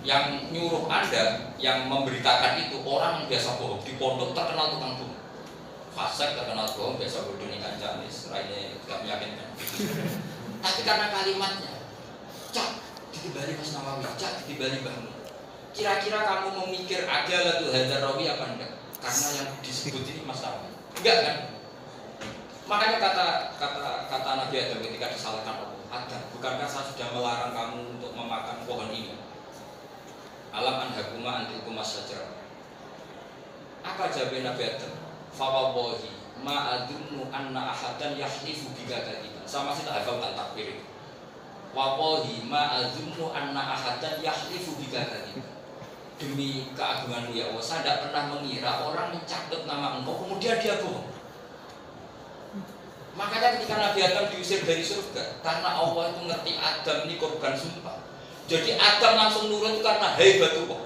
yang nyuruh Anda, yang memberitakan itu orang yang biasa bohong di pondok terkenal tukang bohong, fasik terkenal bohong, biasa bodoh nih kancanis, lainnya tidak meyakinkan. Tapi karena kalimatnya, cak ditibali Mas Nawawi, cak ditibali Mbahmu. Kira-kira kamu memikir ada latul hadar rawi apa enggak? Karena yang disebut ini Mas Nawawi, enggak kan? Makanya kata Nabi Adam ketika disalahkan Allah, Adam, bukankah saya sudah melarang kamu untuk memakan pohon ini? Alam anhakuma antilkuma sajar. Apa jawab Nabi Adam? Fawallahi ma adunnu anna ahadan yahlifu bika kadiban. Sama sih tak hafal takbir. Wallahi ma adunnu anna ahadan yahlifu bika kadiban. Demi keagunganmu ya Allah, saya tidak pernah mengira orang mencatat nama engkau kemudian dia bohong. Makanya ketika Nabi Adam diusir dari surga, karena Allah itu ngerti Adam ini korban sumpah. Jadi Adam langsung nurut karena haibatullah.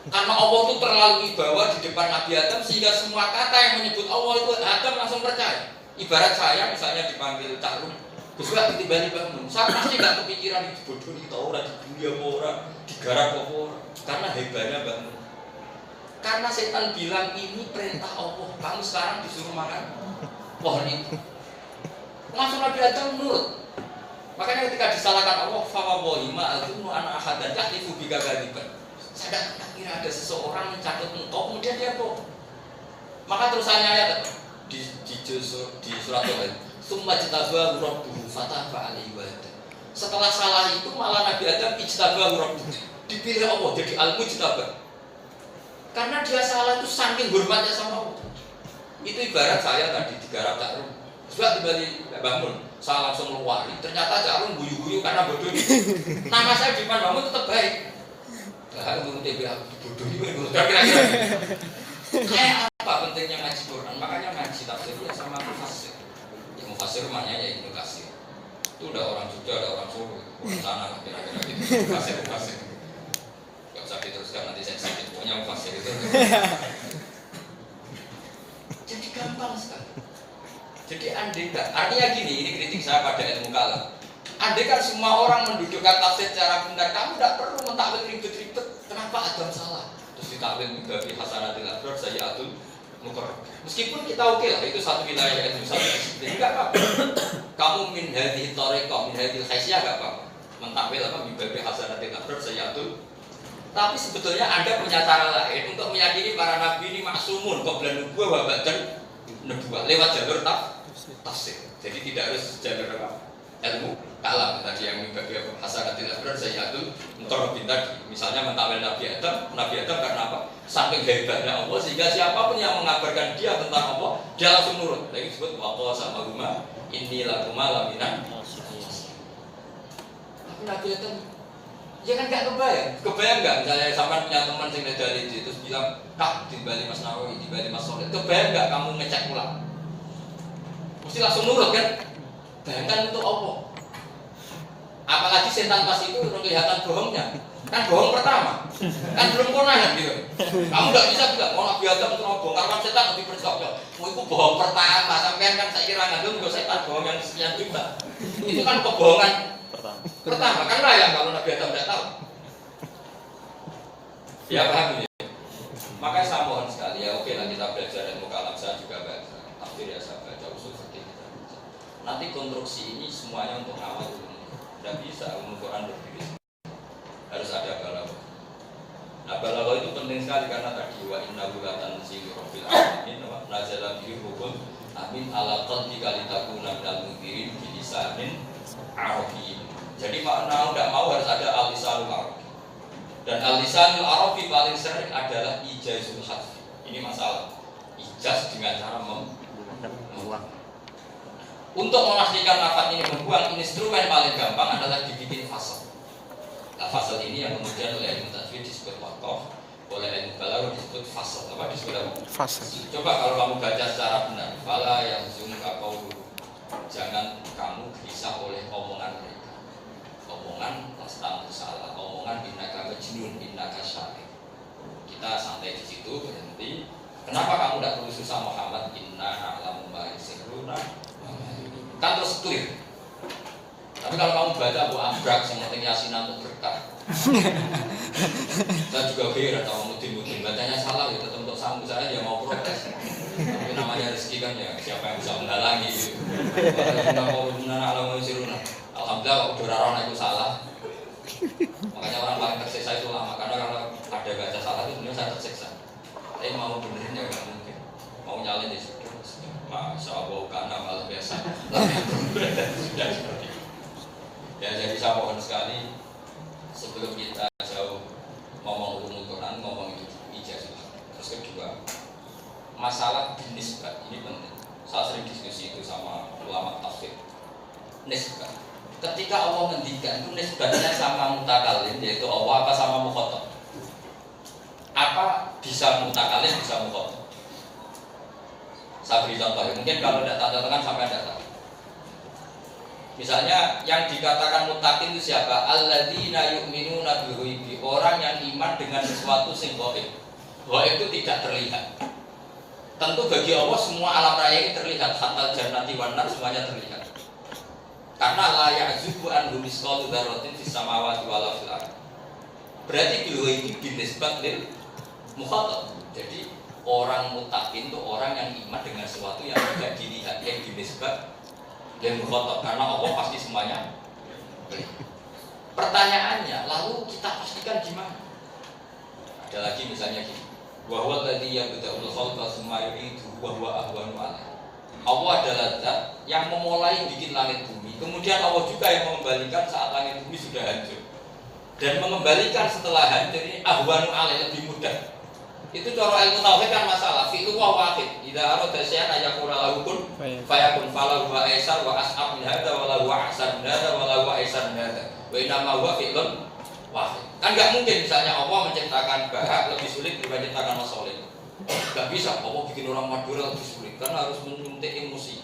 Karena Allah itu terlalu wibawa di depan Nabi Adam sehingga semua kata yang menyebut Allah itu Adam langsung percaya. Ibarat saya misalnya dipanggil Cak Rum, Gus Wah ditibani bangun, saya pasti nggak kepikiran dibodoh di orang, dibully apa orang, digarap apa orang, karena hebatnya bangun. Karena setan bilang ini perintah Allah, kamu sekarang disuruh makan pohon itu. Langsung Nabi Adam nurut. Makanya ketika disalahkan Allah, fawallahi ma adunnu anna ahadan yahlifu bika kadiban. Saya tidak kira ada seseorang mencatat engkau kemudian dia bohong. Maka terusannya ayat di surat Al-Baqarah, "Tsumma jtabahu rabbuhu fataba alaihi wa hada." Setelah salah itu malah Nabi Adam ijtabahu rabbuhu. Dipilih Allah jadi al-mujtabah. Karena dia salah itu saking hormatnya sama Allah. Itu ibarat saya tadi digarap Cak Rum, sudah kembali bangun, saya langsung meluari. Ternyata Cak Rum guyu-guyu karena bodoh. Nama saya di depan bangun tetap baik. Kalau menurut TB aku bodoh ini, kira-kira. Kayak apa pentingnya ngaji Quran? Makanya ngaji tafsir ya sama mufassir. Ya mufassir rumahnya ya Ibnu Katsir. Itu udah orang Jogja, ada orang Solo, orang sana kira-kira gitu. Mufassir. Gak usah diteruskan nanti saya sakit. Pokoknya mufassir itu. Jadi gampang sekali. Jadi andai enggak, artinya gini, ini kritik saya pada ilmu kalam. Andai kan semua orang mendudukkan tafsir secara benar, kamu tidak perlu mentakwil ribet-ribet. Kenapa Adam salah? Terus ditakwil mimbabi hasanatil abrar sayyi'atul muqarrab. Meskipun kita oke lah, itu satu wilayah ilmu satu disiplin, enggak apa-apa. Kamu min hadhihi thariqah, min hadhil haisiyah enggak apa-apa. Mentakwil apa mimbabi hasanatil abrar sayyi'atul. Tapi sebetulnya Anda punya cara lain untuk meyakini para nabi ini maksumun qabla nubuwah wa ba'da nubuwah lewat jalur tafsir. Jadi tidak harus jalur apa? Ilmu kalam tadi yang mimbabi hasanatil abrar sayyi'atul muqarrabin tadi. Misalnya mentakwil Nabi Adam karena apa? Saking hebatnya Allah sehingga siapapun yang mengabarkan dia tentang Allah, dia langsung nurut. Lagi disebut waqo sama huma inni lakuma laminan. Tapi Nabi Adam ya kan gak kebayang gak misalnya sampai punya teman yang dari itu terus bilang kak di Bali Mas Nawawi, di Bali Mas Soleh, kebayang gak kamu ngecek ulang? Mesti langsung nurut kan? Bayangkan untuk Allah. Apalagi setan pas itu kelihatan bohongnya. Kan bohong pertama. Kan belum konangan gitu. Kamu nggak bisa bilang mau Nabi Adam itu bongkar kan setan lebih percaya. Itu bohong pertama. Sampean kan saya kira ngandung nggak setan bohong yang sekian juga. Itu kan kebohongan pertama. Kan layak kalau Nabi Adam tidak tahu. Ya paham ya. Makanya saya mohon sekali ya, oke lah kita belajar ilmu kalam, saya juga baca tafsir ya, saya baca usul fikih kita baca. Nanti konstruksi ini semuanya untuk awal dulu. Tidak bisa Quran berdiri. Harus ada balaghah. Nah balaghah itu penting sekali karena tadi wa innahu latanzilu rabbil alamin wa nazala bihi ruhul amin ala qalbika litakuna minal munzirin bi lisanin arabiyyin. Jadi makna tidak mau harus ada al-lisanul arabi. Dan al-lisanul arabi paling sering adalah ijazul hadfi. Ini masalah. Ijaz dengan cara membuang. Untuk memastikan lafaz ini membuang, instrumen paling gampang adalah dibikin fasal. Nah, fasal ini yang kemudian oleh ilmu tajwid disebut waqaf, oleh ilmu balaghah disebut fasal. Apa disebut apa? Fasal. Coba kalau kamu baca secara benar, fala yang zunka qaulu. Jangan kamu gelisah oleh omongan mereka. Omongan tentang salah, omongan innaka majnun, innaka syahid. Kita santai di situ, berhenti. Kenapa kamu tidak perlu susah Muhammad? Inna a'lamu ma yusirruna. Kan terus clear. Tapi kalau kamu baca Bu Ambrak yang penting Yasinan untuk berkah. Saya juga heran sama mudin-mudin bacanya salah ya tetap untuk sambung saya ya mau protes. Tapi namanya rezeki kan ya siapa yang bisa menghalangi gitu. Alhamdulillah kalau udah orang itu salah. Makanya orang paling tersiksa itu lama karena kalau ada baca salah itu sebenarnya saya tersiksa. Tapi mau benerin ya nggak mungkin. Mau nyalin ya sudah. Masya Allah karena malah biasa. Sudah seperti itu. Ya jadi saya mohon sekali sebelum kita jauh ngomong ulumul Quran, ngomong itu ijazah. Terus kedua, masalah nisbah ini penting. Saya sering diskusi itu sama ulama tafsir. Nisbah. Ketika Allah ngendikan itu nisbahnya sama mutakalim, yaitu Allah apa sama mukhatab? Apa bisa mutakalim, bisa mukhatab? Saya beri contoh ya. Mungkin kalau tidak tanda-tangan sampai tidak tahu. Misalnya yang dikatakan mutakin itu siapa? Alladzina yu'minuna bil-ghaibi, orang yang iman dengan sesuatu sing gaib. Gaib itu tidak terlihat. Tentu bagi Allah semua alam raya ini terlihat, hatta jannati wan nar semuanya terlihat. Karena la ya'zubu an misqalu dzarratin fis samawati wala fil ardh. Berarti bil-ghaibi binisbat lil mukhatab. Jadi orang mutakin itu orang yang iman dengan sesuatu yang tidak dilihat, yang binisbat dan mukhatab, karena Allah pasti semuanya. Pertanyaannya, lalu kita pastikan gimana? Ada lagi misalnya gini, wa huwa alladzi yabda'ul khalqa tsumma yu'iduhu wa huwa ahwanu 'alaihi. Allah adalah zat yang memulai bikin langit bumi, kemudian Allah juga yang mengembalikan saat langit bumi sudah hancur. Dan mengembalikan setelah hancur ini ahwanu 'alaihi, lebih mudah. Itu cara ilmu tauhid kan masalah. Fi'lu wa wahid. Idza arada syai'an ayakuna lahu kun fayakun falahu wa aisar wa as'ab min hadza wa lahu ahsan min hadza wa lahu aisar min hadza. Wa inna ma huwa fi'lun wahid. Kan enggak mungkin misalnya Allah menciptakan Bahak lebih sulit dibanding menciptakan Mas Soleh. Enggak bisa. Allah bikin orang Madura lebih sulit karena harus menyuntik emosi.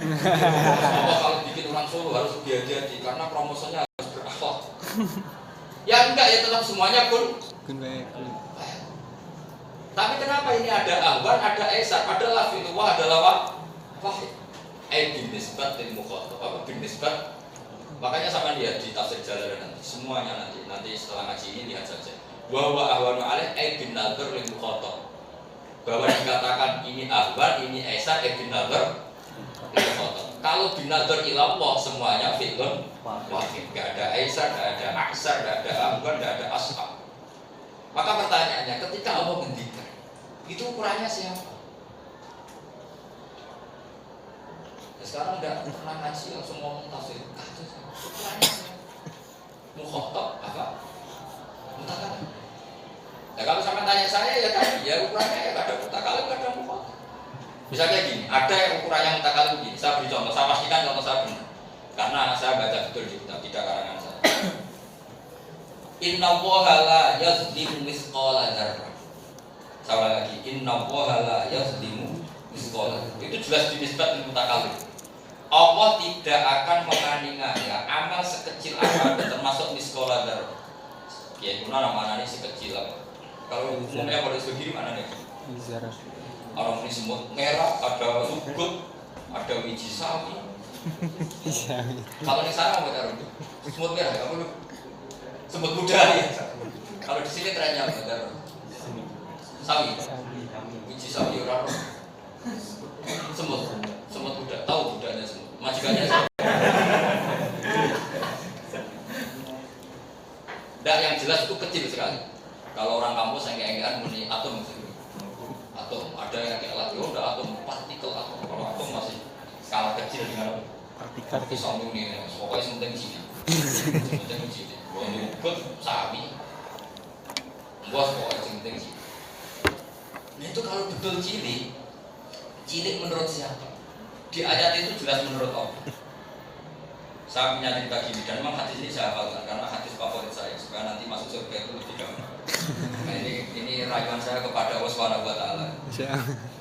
Allah kalau bikin orang Solo harus lebih hati-hati karena promosinya harus berakhlak. Ya enggak ya tetap semuanya pun. Tapi kenapa ini ada ahwan, ada aisar, ada lafilullah, ada wahid. Bin nisbat dan mukhatab, apa bin nisbat. Makanya sama dia di tafsir Jalalain nanti semuanya nanti setelah ngaji ini lihat saja. Bahwa ahwanu alaih bin nadhar lil mukhatab. Bahwa dikatakan ini ahwan, ini aisar, bin nadhar lil mukhatab. Kalau bin nadhar ilallah semuanya fi'lun wahid. Enggak ada aisar, enggak ada aksar, enggak ada ahwan, enggak ada ashab. Maka pertanyaannya, ketika Allah ngendikan, itu ukurannya siapa? Ya, sekarang udah pernah ngaji langsung ngomong tafsir. Ukurannya siapa? Mukhatab apa? Mutakalim. Ya kalau sampai tanya saya ya tadi, ya ukurannya ya ada mutakalim, ada mukhatab. Misalnya gini, ada yang ukurannya mutakalim begini. Saya beri contoh, saya pastikan contoh saya benar. Karena saya baca betul di kitab, tidak karangan saya. Inna Allaha la yazlimu misqala dzarrah. Saya ulang lagi, Inna Allaha la yazlimu misqala. Itu jelas dinisbat mutakalim. Allah tidak akan menganiaya amal sekecil apapun termasuk misqala dzarrah. Kiai kuna nama si kecil apa? Kalau umumnya pada segini mana nih? Orang ini semut merah, ada sugut, ada biji sawi. Kalau di sana apa taruh? Semut merah, apa lu? Semut muda ya. Kalau di sini trennya apa taruh? Sawi, biji sawi orang. Semut muda, tahu mudanya semut, majikannya semut. Nah, yang jelas itu kecil sekali. Kalau orang kampus yang kayak muni atom, ada yang kayak radio, ada atom, partikel atom. Kalau atom masih skala kecil dengan partikel sambung ini, pokoknya sementing sini, sementing sini. Kalau nyugut sapi, bos pokoknya sementing sini. Nah itu kalau betul cilik menurut siapa? Di ayat itu jelas menurut Allah. Saya punya cerita gini dan memang hadis ini saya hafalkan karena hadis favorit saya supaya nanti masuk surga itu lebih gampang. Nah ini rayuan saya kepada Allah Subhanahu wa taala.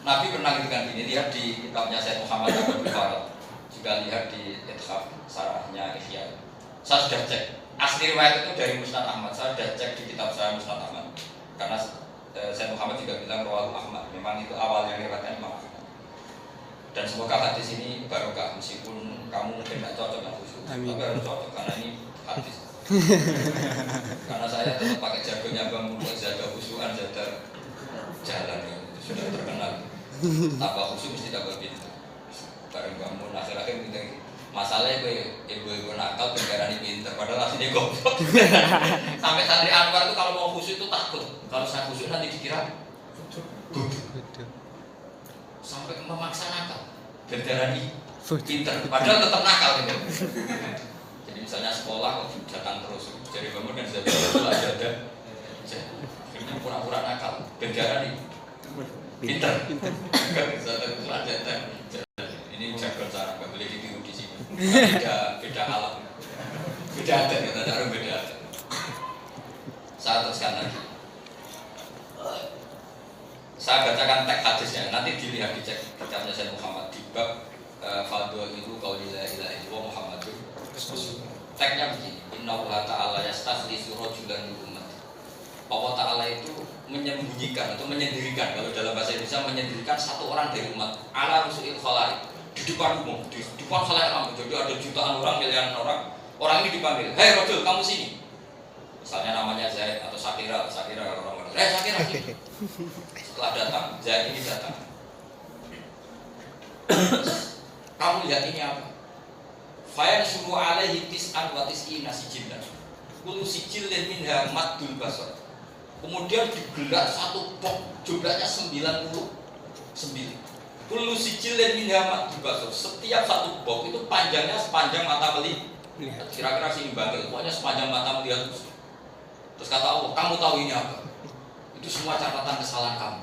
Nabi pernah ngendikan gini, lihat di kitabnya Syekh Muhammad Abdul Farad, juga lihat di Ithaf sarahnya Ihya. Saya sudah cek asli riwayat itu dari Musnad Ahmad. Saya sudah cek di kitab saya Musnad Ahmad karena Syekh Muhammad juga bilang Rawahu Ahmad. Memang itu awal yang riwayatnya Imam Ahmad. Dan semoga hadis ini barokah meskipun kamu mungkin tidak cocok dengan khusyuk, tapi harus cocok karena ini hadis. Karena saya tetap pakai jargonnya Bang Muhammad jaga khusyukan jaga jalan ya, itu sudah terkenal. Tambah khusyuk mesti tambah pintar. Bareng bangun akhir-akhir pintar. Masalahnya ibu-ibu nakal pengarani pintar, padahal aslinya goblok. Sampai santri Anwar itu kalau mau khusyuk itu takut. Kalau saya khusyuk nanti dikira bodoh. Sampai memaksa nakal berdarani pinter, padahal tetap nakal gitu. Jadi misalnya sekolah datang terus, jadi bangun kan sudah ada, akhirnya pura-pura nakal berdarani pinter, ini jargon cara nggak boleh ditiru di sini. Beda alam, beda adat kita cara beda adat. Saya teruskan lagi. Saya bacakan teks hadisnya, nanti dilihat dicek kitabnya Syekh Muhammad di bab Fadhil itu qauli la ilaha illallah Muhammadur Rasulullah. Teksnya begini, Innallaha ta'ala yastakhlisu rajulan min ummati. Allah Ta'ala itu menyembunyikan atau menyendirikan, kalau dalam bahasa Indonesia menyendirikan satu orang dari umat ala rusuil khalaik, di depan umum, di depan khalaik. Jadi ada jutaan orang, miliaran orang ini dipanggil, "Hei rajul, kamu sini." Misalnya namanya Zaid atau Sakira orang-orang, Sakira sini. Setelah datang, Zaid ini datang. Kamu lihat ini apa? Fayan suruh alaihi tis'an wa tis'ina sijillan. Kullu sijillin minha maddul basar. Kemudian digelar satu box, jumlahnya 99. Kullu sijillin minha maddul basar. Setiap satu box itu panjangnya sepanjang mata melihat. Kira-kira sini bangkit, pokoknya sepanjang mata melihat. Terus kata Allah, kamu tahu ini apa? Itu semua catatan kesalahan kamu.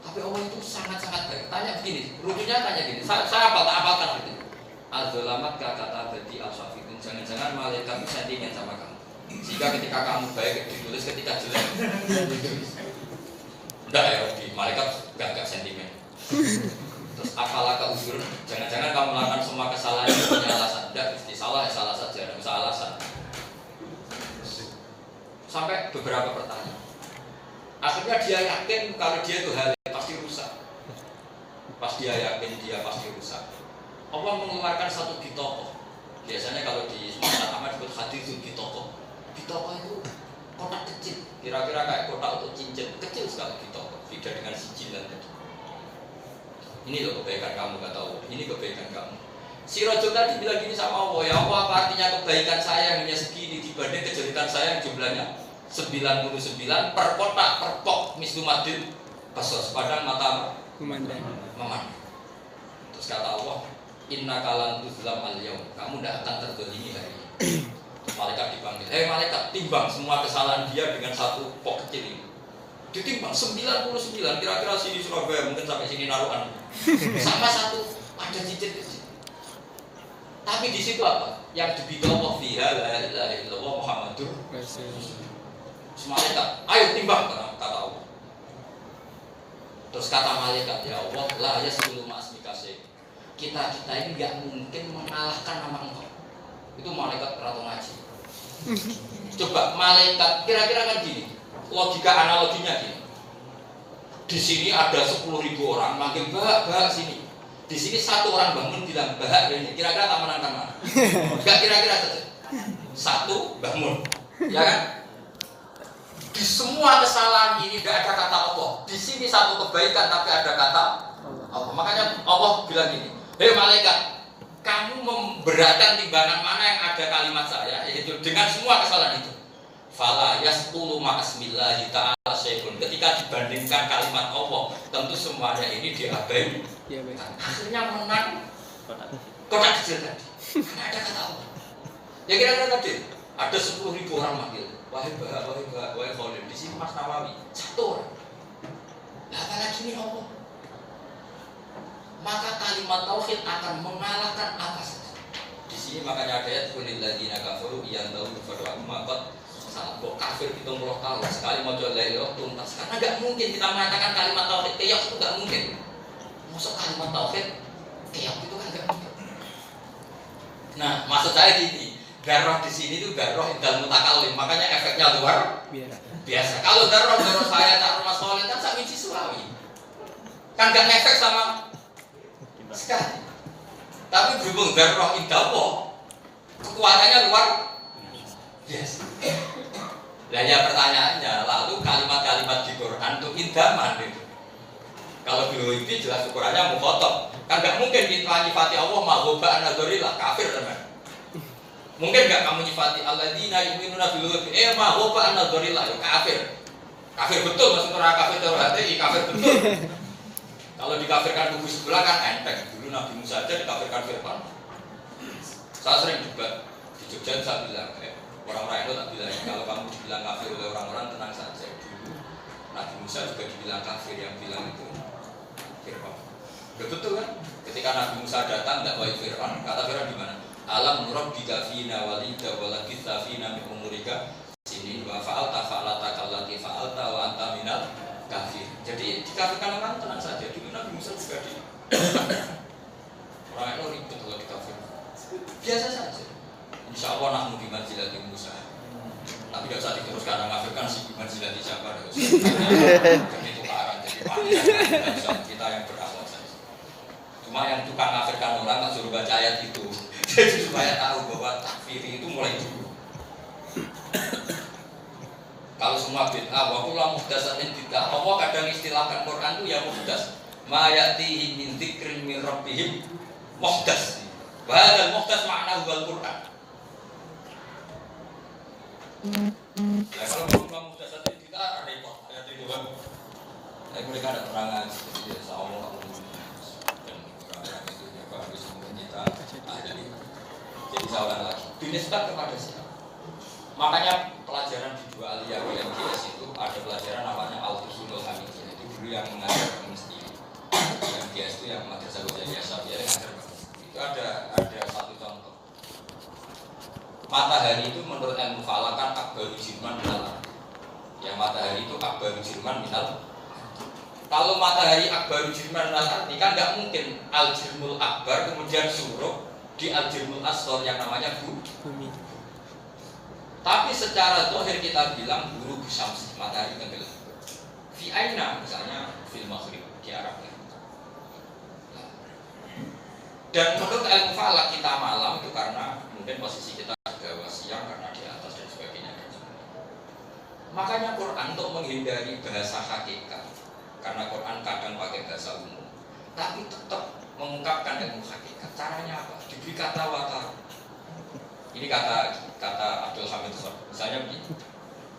Tapi Allah itu sangat-sangat baik. Tanya begini, rujunya tanya gini. Saya apalkan gitu. Al-Zulamat kata badi al-Safidun. Jangan-jangan malaikat itu sentimen sama kamu. Sehingga ketika kamu baik ditulis, ketika jelek ditulis. Enggak ya Rabbi, malaikat enggak sentimen. Terus apalah keuzur? Jangan-jangan kamu melakukan semua kesalahan itu punya alasan. Enggak, salah saja, enggak usah alasan. Sampai beberapa pertanyaan. Akhirnya dia yakin kalau dia itu hal pasti rusak. Pas dia yakin dia pasti rusak, Allah mengeluarkan satu bitoko. Biasanya kalau di Sumatera Ahmad disebut hadithul bitoko. Bitoko itu kotak kecil, kira-kira kayak kotak untuk cincin, kecil sekali bitoko. Beda dengan sijilan tadi. Ini loh kebaikan kamu kata Allah. Ini kebaikan kamu. Si Rajul tadi bilang gini sama Allah, ya Allah apa artinya kebaikan saya yang hanya segini dibanding kejelekan saya yang jumlahnya 99 per kotak per pok mislumadil basos padang mata memandang. Terus kata Allah, inna kalan tuzlam al-yaum, kamu tidak akan terzalimi hari ini. Malaikat dipanggil, hei malaikat, timbang semua kesalahan dia dengan satu pok kecil ini. Ditimbang 99, kira-kira sini Surabaya mungkin sampai sini Narukan. Sama satu ada cincin kecil. Tapi di situ apa? Yang dibidawah fiha la ilaha illallah Muhammadur Rasulullah. Malaikat, ayo timbang kata Allah. Terus kata malaikat, ya Allah, la ya sebelum asmikase. Kita ini nggak mungkin mengalahkan nama engkau. Itu malaikat ratu ngaji. Coba malaikat kira-kira kan gini, logika analoginya gini. Di sini ada 10.000 orang manggil bahak sini. Di sini satu orang bangun bilang bahak ini. Kira-kira tak menangkan mana? Enggak kira-kira saja. Satu bangun, ya kan? Di semua kesalahan ini tidak ada kata Allah. Di sini satu kebaikan tapi ada kata Allah. Makanya Allah bilang gini, hei malaikat, kamu memberatkan timbangan mana yang ada kalimat saya, yaitu dengan semua kesalahan itu. Fala yastulu ma'asmillahi ta'ala syai'un. Ketika dibandingkan kalimat Allah, tentu semuanya ini diabaikan. Iya, baik. Akhirnya menang kotak kecil tadi. Karena ada kata Allah. Ya kira-kira tadi ada 10.000 orang manggil. Wahai Bahak, wahai Khalil. Di sini Mas Nawawi satu orang. Nah, apalagi ini Allah. Maka kalimat tauhid akan mengalahkan apa saja. Di sini makanya ada ayat kulil ladzina kafaru yantahu fa maqat salah kok kafir 70 tahun sekali mau coba la tuntas. Karena enggak mungkin kita mengatakan kalimat tauhid keyak itu enggak mungkin. Maksud kalimat tauhid keyak itu kan enggak mungkin. Nah, maksud saya gini, darah di sini itu darah indal mutakallim, makanya efeknya luar biasa. Kalau darah saya Cak Rumah Soleh kan sak biji Sulawi. Kan enggak ngefek sama sekali. Tapi berhubung darah indal kekuatannya luar biasa. Nah ya pertanyaannya, lalu kalimat-kalimat di Quran itu indaman itu. Kalau dulu itu jelas ukurannya mukhotob. Kan gak mungkin kita nyifati Allah ma'huba anadzorillah, kafir teman. Mungkin gak kamu nyifati alladzina yu'minuna bil-ghaibi ma'huba anadzorillah, ya kafir. Kafir betul, maksudnya orang kafir terhadap hati, kafir betul. Kalau dikafirkan kubu sebelah kan enteng. Dulu Nabi Musa aja dikafirkan Fir'aun. Saya sering juga di Jogja saya bilang, orang-orang itu tak bilang, kalau kamu dibilang kafir oleh orang-orang tenang saja. Dulu Nabi Musa juga dibilang kafir, yang bilang itu Fir'aun. Betul kan? Ketika Nabi Musa datang tidak wahai Fir'aun, kata Fir'aun di mana? Alam nurabbika fina walida walabitha fina min umurika sini wa fa'alta fa'alata kallati fa'alta wa anta minal kafir. Jadi dikafirkan orang tenang saja. Dulu Nabi Musa juga di orang itu ribet kalau dikafir. Biasa saja. Insya Allah nak mudi manzilati Musa. Tapi tidak usah diteruskan mengafirkan si manzilati siapa. Jadi tukaran, jadi panjang. Kita yang berakhlak saja. Cuma yang tukang ngafirkan orang tak suruh baca ayat itu. Jadi supaya tahu bahwa takfir itu mulai dulu. Kalau semua bid'ah, wa kullu muhdatsatin bid'ah. Allah kadang istilahkan Quran itu ya muhdas. Ma ya'tihi min dzikrin min rabbihim muhdas. Wa hadzal muhdas ma'nahu al-Qur'an. Ya kalau kullu muhdatsatin bid'ah repot ayat itu kan. Mereka ada terangan seperti itu, Allah dan orang-orang itu juga harus kita ahli. Jadi saya ulang lagi, dinisbat kepada siapa? Makanya pelajaran di dua aliyah MGS itu ada pelajaran namanya Al-Usulul Hamidiyah. Itu dulu yang mengajar mesti MGS itu yang madrasah Ghazaliyah Syafiyah yang mengajar. Itu ada satu contoh. Matahari itu menurut ilmu falak kan akbaru jirman minal. Yang matahari itu akbaru jirman minal. Kalau matahari akbaru jirman minal ini kan nggak mungkin al-jirmul akbar kemudian suruh di al-jirmul asghar yang namanya bumi. Tapi secara zahir kita bilang guru syams, matahari tenggelam. Fi aina misalnya fil maghrib di Arab. Dan menurut ilmu falak kita malam itu karena mungkin posisi kita bawah siang karena di atas dan sebagainya. Makanya Quran untuk menghindari bahasa hakikat, karena Quran kadang pakai bahasa umum, tapi tetap mengungkapkan ilmu hakikat. Caranya apa? Diberi kata watar. Ini kata Abdul Hamid Khor. Misalnya begini.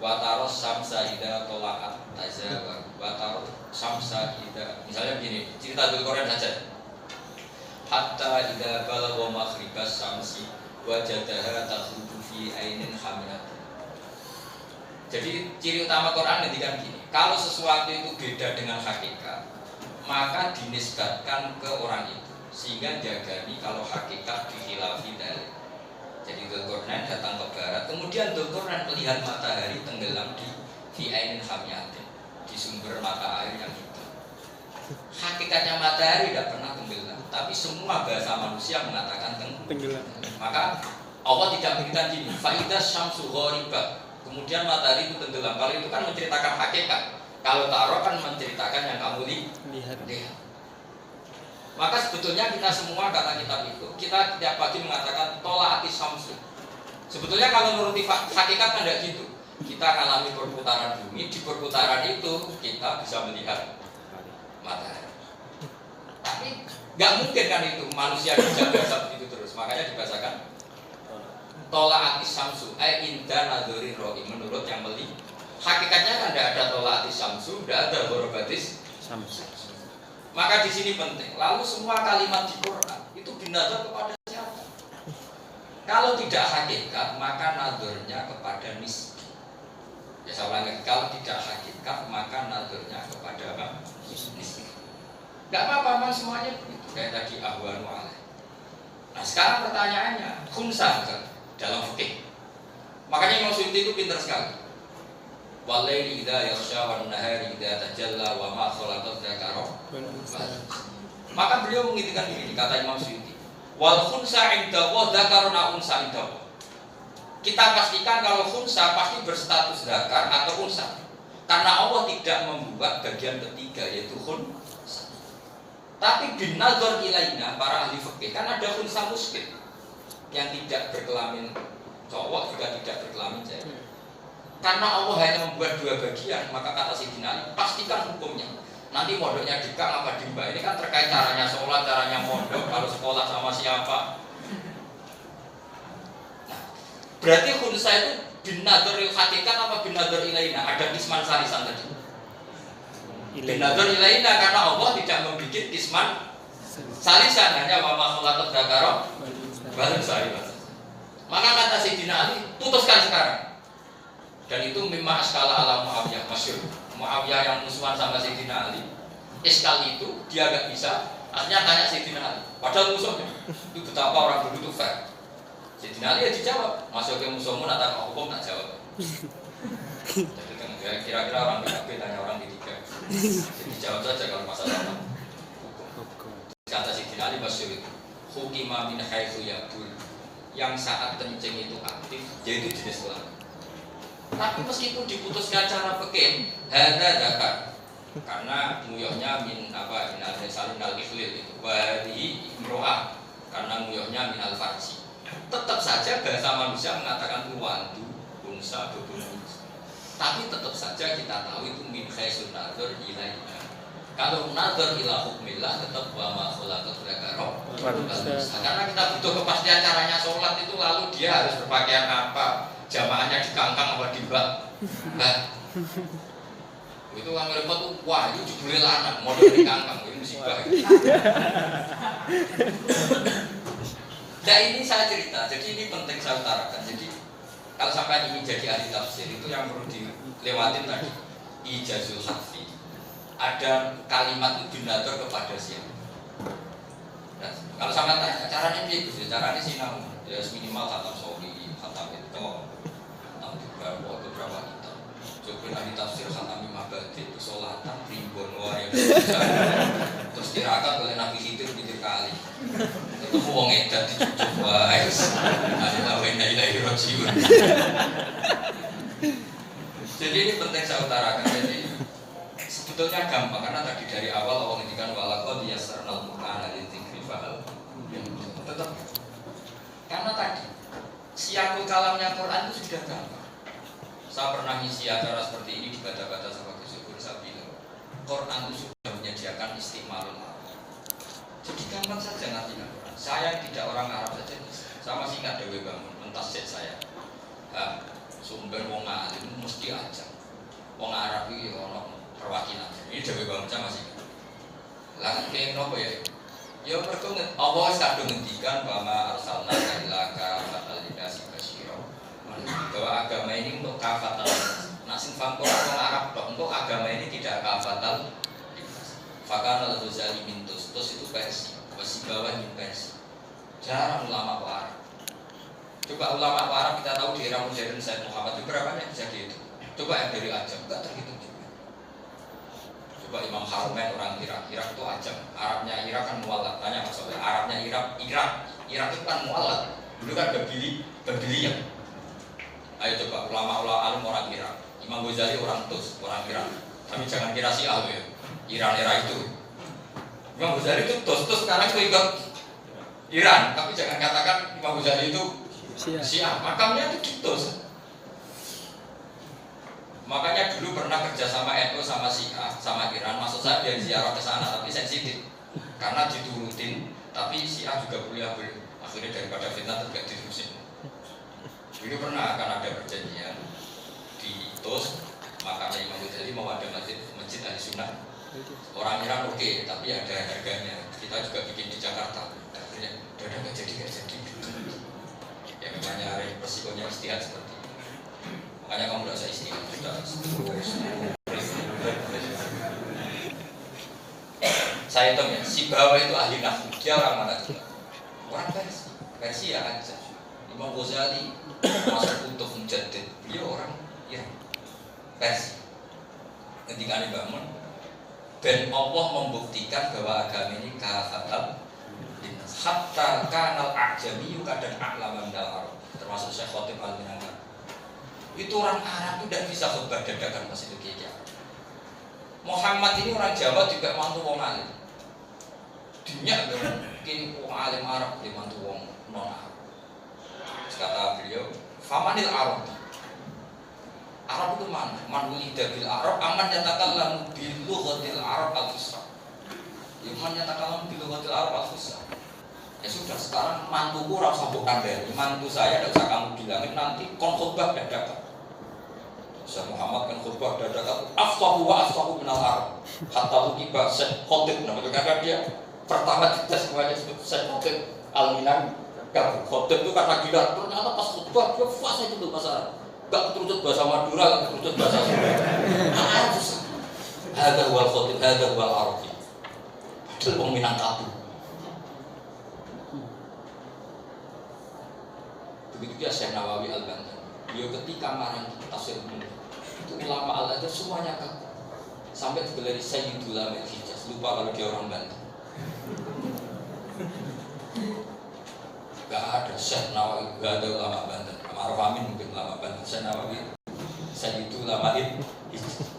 Wataros samsa ida tola'at tazawar. Wataros samsa ida. Misalnya begini, cerita Abdul Quran saja. Hatta ida balagha maghribas samsi wajadaha takhruju fi ainin hamilat. Jadi ciri utama Quran ngendikan gini. Kalau sesuatu itu beda dengan hakikat, maka dinisbatkan ke orang itu sehingga jagani kalau hakikat dikhilafi dalil. Jadi Dzulqarnain datang ke barat, kemudian Dzulqarnain melihat matahari tenggelam di ainin hamiyatin, di sumber mata air yang hitam. Hakikatnya matahari tidak pernah tenggelam, tapi semua bahasa manusia mengatakan tenggelam. Maka Allah tidak berikan gini, faidah syamsu ghoribat. kemudian matahari itu tenggelam. Kalau itu kan menceritakan hakikat. Kalau taruh kan menceritakan yang kamu lihat. Maka sebetulnya kita semua kata kitab itu, kita tiap pagi mengatakan tolaati samsu. Sebetulnya kalau menuruti hakikat kan tidak gitu. Kita alami perputaran bumi, di perputaran itu kita bisa melihat matahari. Tapi nggak mungkin kan itu manusia dijaga seperti itu terus. Makanya dibahasakan tolaati samsu, indah nadori rohi, menurut yang melihat. Hakikatnya kan tidak ada tolaati samsu, tidak ada horobatis samsu. Maka di sini penting. Lalu semua kalimat di Quran itu binazar kepada siapa? Kalau tidak hakikat, maka nadornya kepada nisbi. Ya saya ulangi, kalau tidak hakikat, maka nadornya kepada apa? Nisbi. Gak apa-apa, memang semuanya begitu. Kayak tadi ahwanu alaih. Nah sekarang pertanyaannya, khunsa dalam fikih. Makanya Imam Suyuti itu pintar sekali. Walaili idza yaghsha wan nahari idza tajalla wa ma khalaqat dzakara. Maka beliau mengingatkan ini kata Imam Suyuti. Wal khunsa inda wa dzakaruna unsa inda. Kita pastikan kalau khunsa pasti berstatus dzakar atau unsa. Karena Allah tidak membuat bagian ketiga yaitu khunsa. Tapi bin nazar ilaina para ahli fikih kan ada khunsa muskil yang tidak berkelamin cowok juga tidak berkelamin cewek. Karena Allah hanya membuat dua bagian, maka kata Sayyidina Ali, pastikan hukumnya. Nanti mondoknya dikang apa dimba, ini kan terkait caranya sholat, caranya mondok, kalau sekolah sama siapa. Nah, berarti khunsa itu bin nadhar hakikat apa bin nadhar ilaina? Ada kisman salisan tadi. Bin nadhar ilaina karena Allah tidak membuat kisman salisan, hanya wa ma khalaqat dzakara wal unsa. Maka kata Sayyidina Ali, putuskan sekarang. Dan itu mimma askala ala Muawiyah masyhur. Muawiyah yang musuhan sama Sayyidina Ali. Iskal itu dia agak bisa. Akhirnya tanya Sayyidina Ali. Padahal musuhnya. Itu betapa orang dulu itu fair. Sayyidina Ali ya dijawab. Masuk ke musuhmu nata hukum tak jawab. Jadi kira-kira orang PKB tanya orang ketiga. Jadi jawab saja kalau masalah hukum. Kata Sayyidina Ali masyhur itu. Hukima min haitsu yaqul. Yang saat kencing itu aktif, jadi jenis kelamin. Tapi meskipun diputuskan cara fikih, hadza zakar. Karena nguyuhnya min apa? Min al-salin al-ikhlil itu. Wadi imro'ah. Karena nguyuhnya min al-farji. Tetap saja bahasa manusia mengatakan wandu, unsa, bubun. Tapi tetap saja kita tahu itu min khaisun nadhar ilaina. Kalau nadhar ila hukmillah tetap wa ma khalaqat dzakara. Karena kita butuh kepastian caranya sholat itu, lalu dia harus berpakaian apa? Jamaahnya di kangkang apa di bak? Itu kan repot tuh, wah itu jebule lanang, model di kangkang, itu musibah. Nah ini saya cerita, jadi ini penting saya utarakan. Jadi kalau sampai ingin jadi ahli tafsir itu yang perlu dilewatin tadi ijazul hafi. Ada kalimat bin nadhar kepada siapa? Nah, kalau sampai tanya caranya ini, caranya sinau, ya minimal khatam soli, khatam itu. Beberapa kita coba ahli tafsir khatam 5 batin kesolatan ribuan yang terus tirakat oleh Nabi Khidir pikir kali ketemu wong edan dicucuk wae ada lawena ilahi rajiun. Jadi ini penting saya utarakan. Jadi sebetulnya gampang karena tadi dari awal Allah ngendikan walaqad yassarnal qur'ana lidzikri fahal tetap karena tadi siakul kalamnya Quran itu sudah gampang. Saya pernah ngisi acara seperti ini di Bata-Bata sama Syukur saya bilang Quran itu sudah menyediakan istiqmalul Arab. Jadi gampang saja ngerti Quran. Saya tidak orang Arab saja bisa. Saya masih ingat Dewi Bangun mentasjid saya. Sumber wong alim mesti aja. Wong Arab itu orang perwakilan. Ini Dewi Bangun saya masih ingat. Lah kayak nopo ya? Ya mergo Allah kadung ngendikan bahwa arsalna ilaka fatal linasi basyira. Bahwa agama ini untuk kafatal. Nah sing paham orang Arab dok, untuk agama ini tidak kafatal. Fakana al-Ghazali mintus, terus itu versi, masih bawah ini versi. Jarang ulama Arab. Coba ulama Arab kita tahu di era modern Said Muhammad itu berapa yang bisa dihitung. Coba yang dari Ajam, enggak terhitung juga. Coba Imam Harumen orang Irak itu Ajam. Arabnya Irak kan mualat. Tanya maksudnya Arabnya Irak itu kan mualat. Dulu kan Babilia. Ayo coba ulama-ulama alim orang Iran. Imam Ghazali orang Tus, orang Iran. Tapi jangan kira Syiah ya. Iran era itu. Imam Ghazali itu Tus sekarang itu ikut Iran. Tapi jangan katakan Imam Ghazali itu Syiah. Makamnya itu di Tus. Makanya dulu pernah kerja sama NU sama Syiah sama Iran. Maksud saya dia ziarah ke sana tapi sensitif. Karena diturutin. Tapi Syiah juga boleh. Akhirnya daripada fitnah tidak diterusin. Dulu pernah akan ada perjanjian di TOS, makanya Imam Ghazali mau ada masjid ahli sunnah. Orang Iran oke, tapi ada harganya. Kita juga bikin di Jakarta. Akhirnya nggak jadi. Ya memangnya resikonya istihad seperti itu. Makanya kamu nggak usah istihad. Saya hitung ya, si Bawa itu ahli nafsu. Dia orang mana juga? Orang Persia aja. Imam Ghazali masuk untuk menjadi dia orang Iran Persia. Ketika dibangun dan Allah membuktikan bahwa agama ini kafatal hatta kanal ajami kadang a'laman dal Arab, termasuk Syekh Khatib Al-Minangkabau. Itu orang Arab itu tidak bisa khutbah dadakan masih itu kiai. Muhammad ini orang Jawa juga mantu wong alim. Dunia mungkin wong alim Arab dia mantu wong non Arab. Kata beliau, famanil Arab. Arab itu mana? Man wulida bil Arab, aman yatakallamu bil lughatil Arab al-fusha. Ya man yatakallamu bil lughatil Arab al-fusha. Ya sudah, sekarang mantuku ora usah mbok kandhani. Mantu saya tidak usah kamu bilangin nanti kon khutbah dadakan. Syekh Muhammad kan khutbah dadakan. Afsahu wa afsahu minal Arab. Hatta tiba Syekh Khatib namanya karena dia pertama dites semuanya Syekh Khatib Al-Minangkabau. Khotib itu karena gila, ternyata pas khutbah dia fase itu bahasa Arab. Gak keterucut bahasa Madura, gak keterucut bahasa Sunda. Arab susah. Ada wal khotib, ada wal Arabi. Padahal orang Minangkabau. Begitu dia Syekh Nawawi Al-Bantan. Dia ketika marang tafsir itu ulama Al-Azhar semuanya kaku. Sampai digelar Sayyidul Ulama Hijaz. Lupa kalau dia orang Banten. Gak ada Syekh Nawawi, gak ada ulama Banten. Ma'ruf Amin mungkin ulama Banten. Syekh Nawawi, saya itu ulama itu.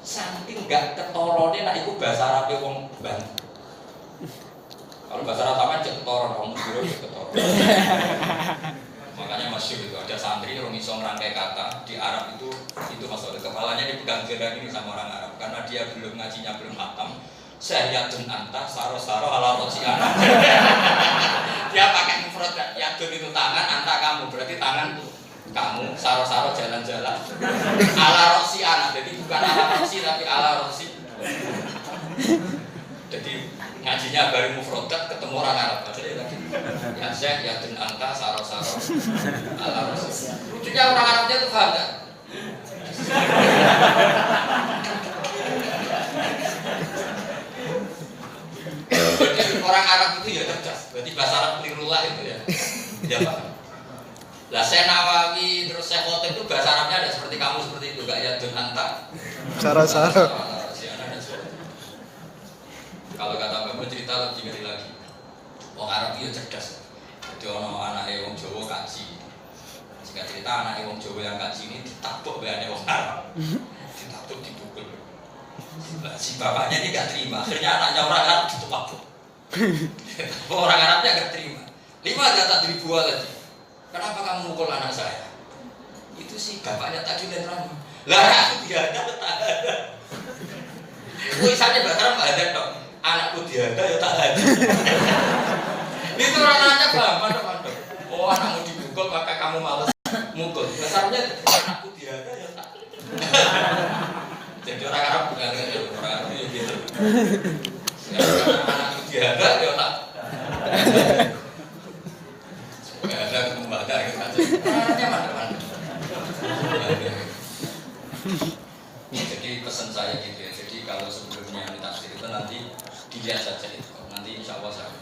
Saking gak ketorone, nak ikut bahasa Arab wong Banten. Kalau bahasa Arab sama cek ketoron, wong Biro cek ketoron. Makanya masyhur itu ada santri yang bisa merangkai kata di Arab itu masalah kepalanya dipegang gerak ini sama orang Arab karena dia belum ngajinya belum hatam. Syariatun anta saro-saro ala rosi anak. Dia pakai mufrad yadun itu tangan, anta kamu berarti tangan kamu, saro-saro jalan-jalan. Ala rosi anak, jadi bukan ala rosi tapi ala rosi. Jadi ngajinya baru mufradat ketemu orang Arab. Jadi lagi ya Syekh yadun anta saro-saro ala rosi. Lucunya orang Arabnya itu paham enggak? Jadi orang Arab itu ya cerdas. Berarti bahasa Arab kelirulah itu ya. Ya Pak. Lah Syekh Nawawi terus Syekh Khatib itu bahasa Arabnya ada seperti kamu seperti itu enggak ya Don Anta. Saro-saro. Kalau kata Mbak cerita lebih ngeri lagi. Orang Arab itu cerdas. Jadi ono anake wong Jawa kaji. Jika cerita anake wong Jawa yang kaji ini ditabuk bayane wong Arab. Ditabuk dipukul. Si bapaknya ini gak terima, akhirnya anaknya orang Arab ditebak. Orang Arabnya gak terima. 5 ribu lagi. Kenapa kamu mukul anak saya? Itu sih bapaknya tadi netral. Lah aku diada tak ada. Tulisannya bahasa Arab ada dong. Anakku diada ya tak ada. Itu orang Arabnya paham mana. Oh anakmu dipukul maka kamu malas mukul. Bahasanya anakku diada ya tak. Jadi orang Arab bukan orang Arab yang gitu. Anak diada ya tak. Gak ada membaca gitu aja. Arabnya mana? Jadi pesan saya gitu ya. Jadi kalau sebelumnya ditafsir itu nanti dilihat saja itu. Nanti insya Allah saya.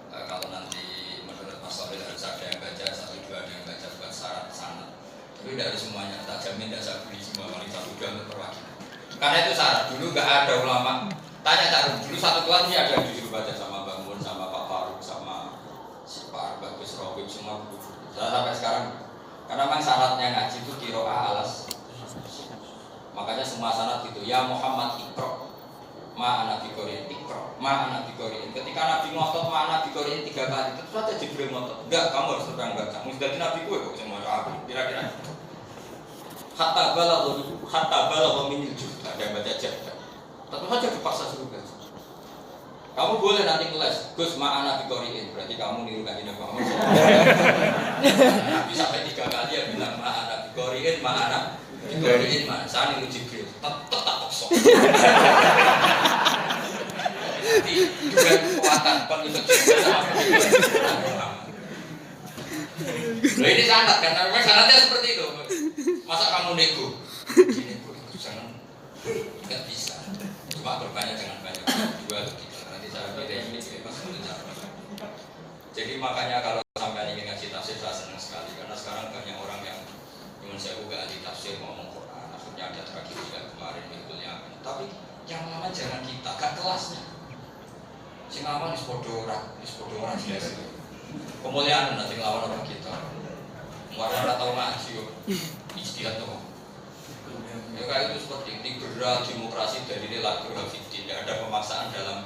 Kalau nanti menurut Mas Sobil harus ada yang baca 1-2 ada yang baca buat syarat sanad. Tapi dari semuanya tak jamin tidak saya beli semua kali 1-2 untuk perwakilan. Karena itu syarat dulu nggak ada ulama. Tanya Carum dulu satu kelas ini ada yang disuruh baca sama Bang Mun, sama Pak Faruk, sama si Pak Bagus Robin semua dulu. Sampai sekarang Karena memang syaratnya ngaji itu qiraah alas. Makanya semua syarat itu ya Muhammad Iqra. Ma'ana biqori'in Iqra. Ma'ana biqori'in. Ketika Nabi ngotot ma'ana biqori'in 3 kali, terus saja Jibril ngotot. Enggak, kamu harus terang baca. Mesti Nabi gue kok semua aku. Kira-kira. Hatta balagha minil juhd. Ada baca jadah. Tentu saja dipaksa suruh baca. Kamu boleh nanti kelas, Gus ma'ana biqori'in. Berarti kamu niru kanjeng Nabi Muhammad. Nabi sampai 3 kali ya bilang ma'ana biqori'in, ma'ana biqori'in, ma'ana. Saya niru Jibril. Tetap tak kosong. Jadi juga kekuatan pengikut Jibril sama pengikut Muhammad. Loh ini sanad kan, memang sanadnya seperti itu. Masa kamu nego? Ini jangan, nggak bisa. Cuma berbanyak jangan banyak. 2 atau 3. Nanti saya beda ini pas jadi makanya kalau sampai ingin ngaji tafsir saya senang sekali karena sekarang banyak orang yang cuma saya juga ahli tafsir ngomong Quran. Akhirnya ada tragedi yang kemarin betulnya. Tapi yang lama jangan kita, gak kelasnya. Sing aman wis padha ora jelas. Kemuliaan nanti lawan apa kita. Ora tau ngaji yo. Istirahat to. Ya kayak itu seperti liberal demokrasi dari nilai Hafidin, tidak ada pemaksaan dalam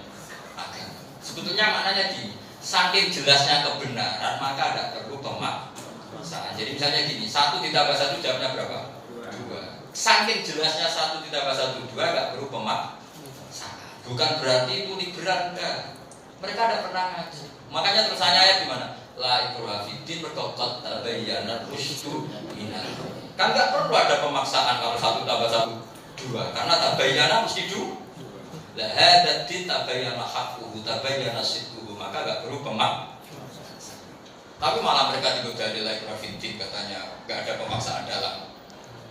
agama. Sebetulnya maknanya gini, saking jelasnya kebenaran maka ada perlu pemaksaan. Jadi misalnya gini, 1 ditambah 1 jawabnya berapa? 2. Saking jelasnya 1 ditambah 1 2 nggak perlu pemaksaan. Bukan berarti itu liberal, enggak. Mereka ada pernah ngaji. Makanya terusannya ayat gimana? La ikraha fiddin berkokot tabayyana rusydu minal ghayy. Kan nggak perlu ada pemaksaan kalau 1 tambah 1 2 karena tabayyana mesti 2. La hadza din tabayyana haqquhu tabayyana sidquhu maka nggak perlu pemaksaan. Tapi malah mereka juga dari la ikraha fiddin katanya nggak ada pemaksaan dalam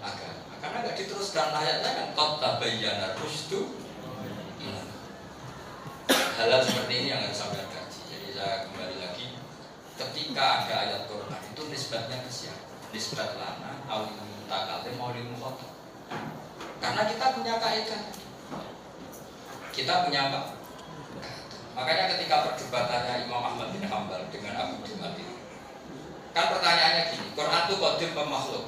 agama. Karena nggak diteruskan ayatnya kan qad tabayyana rusydu. Hal-hal seperti ini yang harus sampai kaji. Jadi saya kembali lagi, ketika ada ayat Quran itu nisbatnya ke siapa? Nisbat lana, awil mutakalim, awil mukhotob. Karena kita punya kaidah. Kita punya apa? Makanya ketika perdebatannya Imam Ahmad bin Hanbal dengan Abu Jumat itu, kan pertanyaannya gini, Quran itu qadim apa makhluk?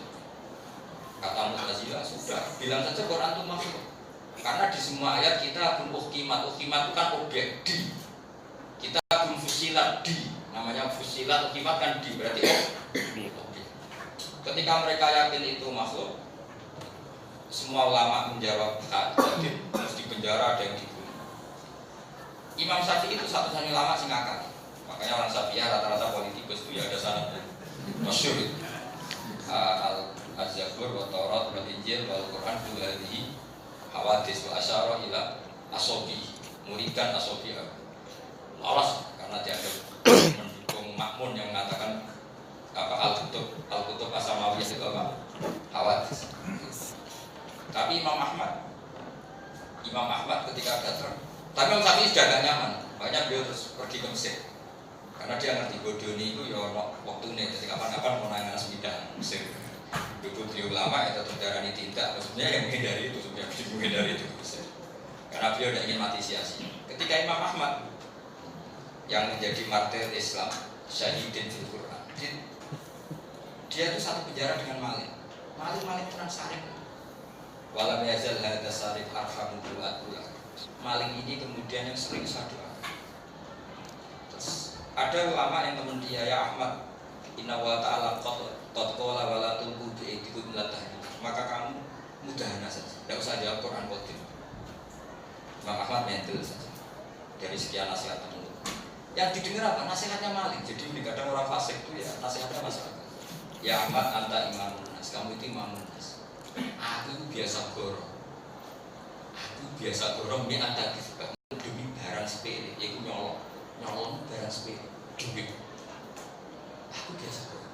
Kata Mu'tazilah, sudah, bilang saja Quran itu makhluk. Karena di semua ayat kita pun ukhkimat itu kan objek di. Kita pun fusilat di. Namanya fusilat ukhkimat kan di berarti objek. Ketika mereka yakin itu makhluk, semua ulama menjawab hadis harus dipenjara ada yang dibunuh. Imam Syafi'i itu satu-satunya ulama sing ngakak. Makanya orang Syafi'i rata-rata politikus itu ya ada sanadnya. Masyhur itu. Al-Zabur wa Taurat wal Injil wal Quran hadhihi hawadis wa asyara ila asobi murikan asobi lolos karena dia ada mendukung Makmun yang mengatakan apa al-kutub as-samawiyah itu apa hawadis. Tapi Imam Ahmad ketika datang, tapi Imam Syafi'i sudah agak nyaman, makanya beliau terus pergi ke Mesir karena dia ngerti bodoni itu ya waktunya jadi kapan-kapan mau nanya sepindah Mesir. Itu beliau lama ya tetap darah ini tindak, maksudnya yang menghindari itu sebenarnya menghindari itu bisa. Karena beliau tidak ingin mati sia-sia. Ketika Imam Ahmad yang menjadi martir Islam, syahidin fil Quran, dia itu satu penjara dengan maling tenang saring. Walam yazal hadza sarif arhamu bil atula. Maling ini kemudian yang sering saya doakan. Terus ada ulama yang teman dia ya Ahmad, inna wa ta'ala qala wala tulqu bi aydikum ila tahrim. Maka kamu mudahana saja. Tidak usah jawab Quran qadim. Imam Ahmad mental saja. Dari sekian nasihat tersebut. Yang didengar apa? Nasihatnya maling. Jadi ini kadang orang fasik itu ya nasihatnya masyarakat. Ya Ahmad anta imamun nas. Kamu itu imamun nas. Aku biasa gorong ini anta disebut demi barang sepele. Yaitu nyolong barang sepele. Demi aku biasa gorong.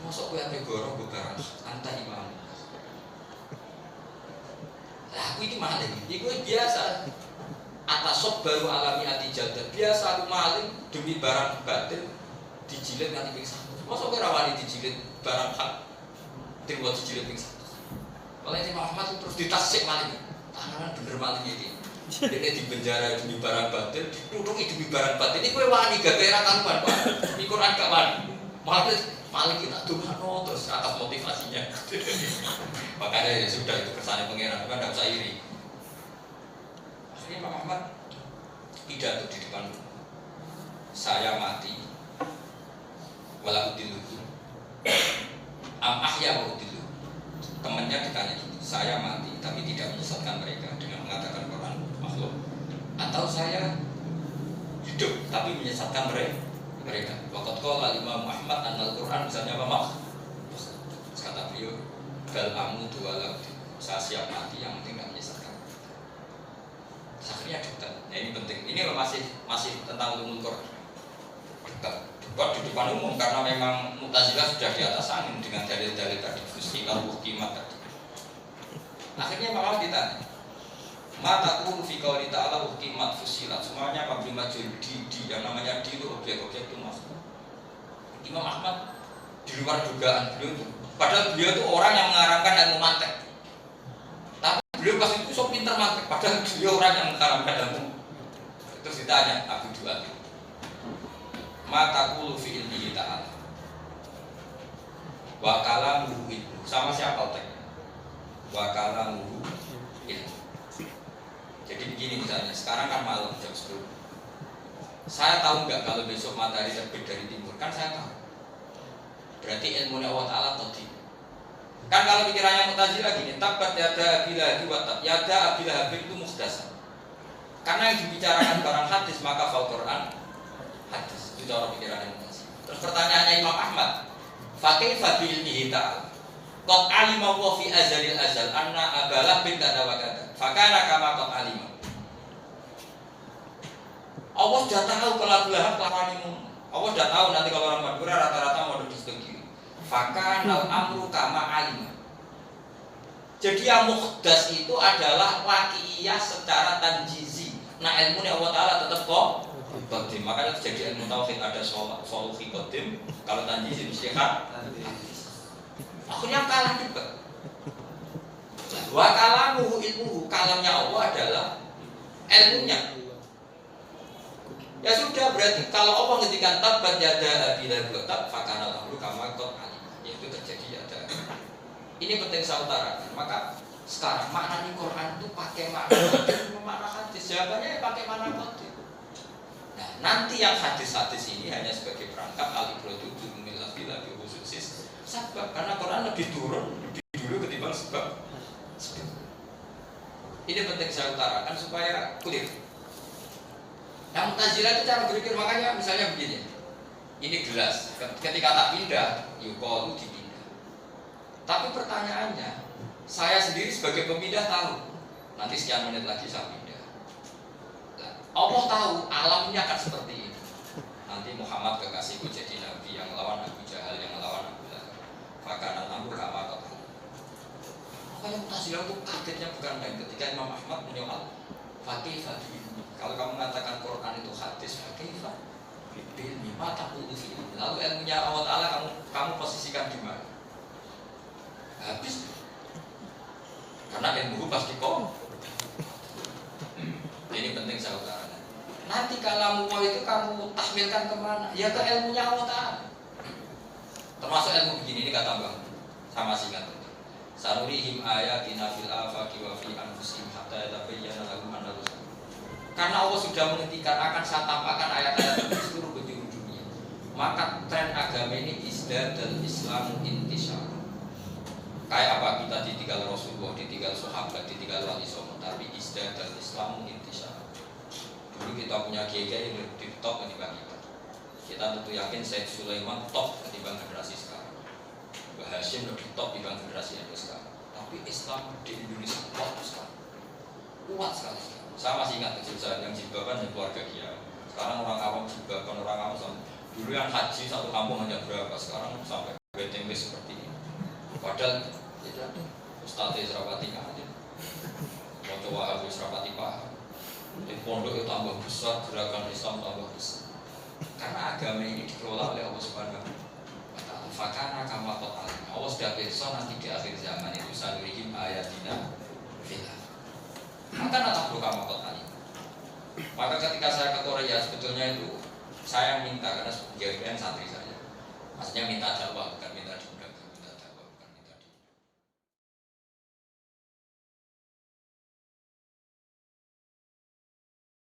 Masuk gue ambil gorong gue barang anta imam. Lah aku ini maling, ini gue biasa. Atasop baru alami hati jadat. Biasa aku maling demi barang batin dijilid nanti pingsan. Masuk gue rawani dijilid barang hak dibuat dijilid pingsan. Kalau ini Muhammad terus ditasik maling. Tangan bener maling ini. Dia di penjara demi barang batin, dituduhi demi barang batin. Ini gue wani gak daerah kanuan pak. Ini Quran gak wani. Paling kita dungano terus atas motivasinya. Makanya ya sudah itu kesannya pangeran, kan tidak usah iri. Akhirnya Imam Ahmad pidato di depan, saya mati, walau dilu, am ahya walau dilu. Temannya ditanya gitu, saya mati tapi tidak menyesatkan mereka dengan mengatakan Quran makhluk, atau saya hidup tapi menyesatkan mereka. Waqat qala Imam Ahmad anal Quran misalnya apa? Kata beliau, bal amutu walau saya siap mati yang penting tidak menyesatkan. Akhirnya debat. Nah, ini penting. Ini masih tentang ulumul Quran. Debat di depan umum karena memang Mu'tazilah sudah di atas angin dengan dalil-dalil tadi, fusilat muhkimat tadi. Akhirnya malah ditanya, mata qul fi qouli ta'ala muhkimat fusilat. Semuanya apabila di yang namanya di itu objek-objek itu masuk. Imam Ahmad di luar dugaan beliau itu. Padahal beliau itu orang yang mengarangkan ilmu mantek. Beliau pas itu sok pinter mantek, padahal beliau orang yang mengharamkan ilmu. Terus ditanya Abu Duat, mata qulu fi ilmihi ta'ala wa kalamuhu ilmu. Sama siapa otaknya? Wa kalamuhu ilmu. Jadi begini misalnya, sekarang kan malam jam 10. Saya tahu nggak kalau besok matahari terbit dari timur? Kan saya tahu. Berarti ilmunya Allah Ta'ala tadi. Kan kalau pikirannya Mu'tazilah gini, tabat yada abilah diwatab, yada abilah habib itu muhdasa. Karena yang dibicarakan barang hadis maka fal Quran hadis. Itu cara pikirannya Mu'tazilah. Terus pertanyaannya Imam Ahmad, fakih fabi ilmihi ta'ala qad alima wa fi azalil azal anna abalah bin kada wa kada fakana kama qad alima. Allah sudah tahu kalau Abu Lahab kelakuanmu. Allah sudah tahu nanti kalau orang Madura rata-rata mau di situ kiri. Fakanal amru kama alim. Jadi yang muhdas itu adalah waqi'iyah secara tanjizi. Nah ilmu Allah Ta'ala tetap kok qadim. Makanya jadi ilmu tauhid ada solusi qadim. Kalau tanjizi mesti hak. Akhirnya kalah juga. Wa kalamuhu ilmuhu. Kalamnya Allah adalah ilmunya. Ya sudah, berarti kalau Allah ngendikan tabat yada bila gotak fakanal amru kama qad alim. Yaitu terjadi ada. Ini penting saya utarakan. Maka sekarang makna di Quran itu pakai makna hadis. Jawabannya pakai makna hadis. Nah, nanti yang hadis-hadis ini hanya sebagai perangkat al-ibratu bi umumil lafzi bi khususis sebab, karena Quran lebih turun lebih dulu ketimbang sebab. Ini penting saya utarakan supaya clear. Yang Mu'tazilah itu cara berpikir, makanya misalnya begini. Ini gelas, ketika tak pindah, yuqalu dipindah. Tapi pertanyaannya, saya sendiri sebagai pemindah tahu nanti sekian menit lagi saya pindah. Nah, Allah tahu alam ini akan seperti ini. Nanti Muhammad kekasihku jadi nabi yang melawan Abu Jahal, yang melawan Abu Lahab. Fakana amru kama qad. Makanya Mu'tazilah itu kagetnya bukan main ketika Imam Ahmad menyoal fakih fakih. Kalau kamu mengatakan Quran itu hadis, fakih ilmi mata fi. Lalu ilmunya Allah Ta'ala kamu posisikan di mana? Habis. Karena ilmu pasti kok. Ini penting saya utarakan. Nanti kalau mau itu kamu tahmilkan kemana? Ya ke ilmunya Allah Ta'ala. Termasuk ilmu begini, ini kata Bang. Sama singkat. Sanurihim ayatina fil afaqi wa fi anfusihim hatta yatabayyana lahum annahu. Karena Allah sudah menghentikan akan saya tampakkan ayat-ayat di seluruh penjuru dunia. Maka tren agama ini isdadal Islamu intisar. Kayak apa kita ditinggal Rasulullah, ditinggal sahabat, ditinggal wali songo, tapi isdadal Islamu intisar. Dulu kita punya kiai yang lebih top ketimbang kita. Kita tentu yakin Syekh Sulaiman top ketimbang generasi sekarang. Mbah Hashim lebih top ketimbang generasi yang sekarang. Tapi Islam di Indonesia kuat sekali. Kuat sekali. Saya masih ingat kecil saya yang jilbaban yang keluarga Kiai. Sekarang orang awam jilbaban, orang awam sama. Dulu yang haji satu kampung hanya berapa, sekarang sampai BTW seperti ini. Padahal tidak Ustadz Israpati kan aja. Mau coba habis rapati paham. Di pondok itu tambah besar, gerakan Islam tambah besar. Karena agama ini dikelola oleh Allah Subhanahu wa Ta'ala. Fakana kama qad alim. Allah sudah pirsa nanti di akhir zaman itu sanurihim ayatina fil. Maka anak kamu kali. Maka ketika saya ke Korea sebetulnya itu saya minta karena GPN santri saya. Maksudnya minta dakwah bukan minta diundang.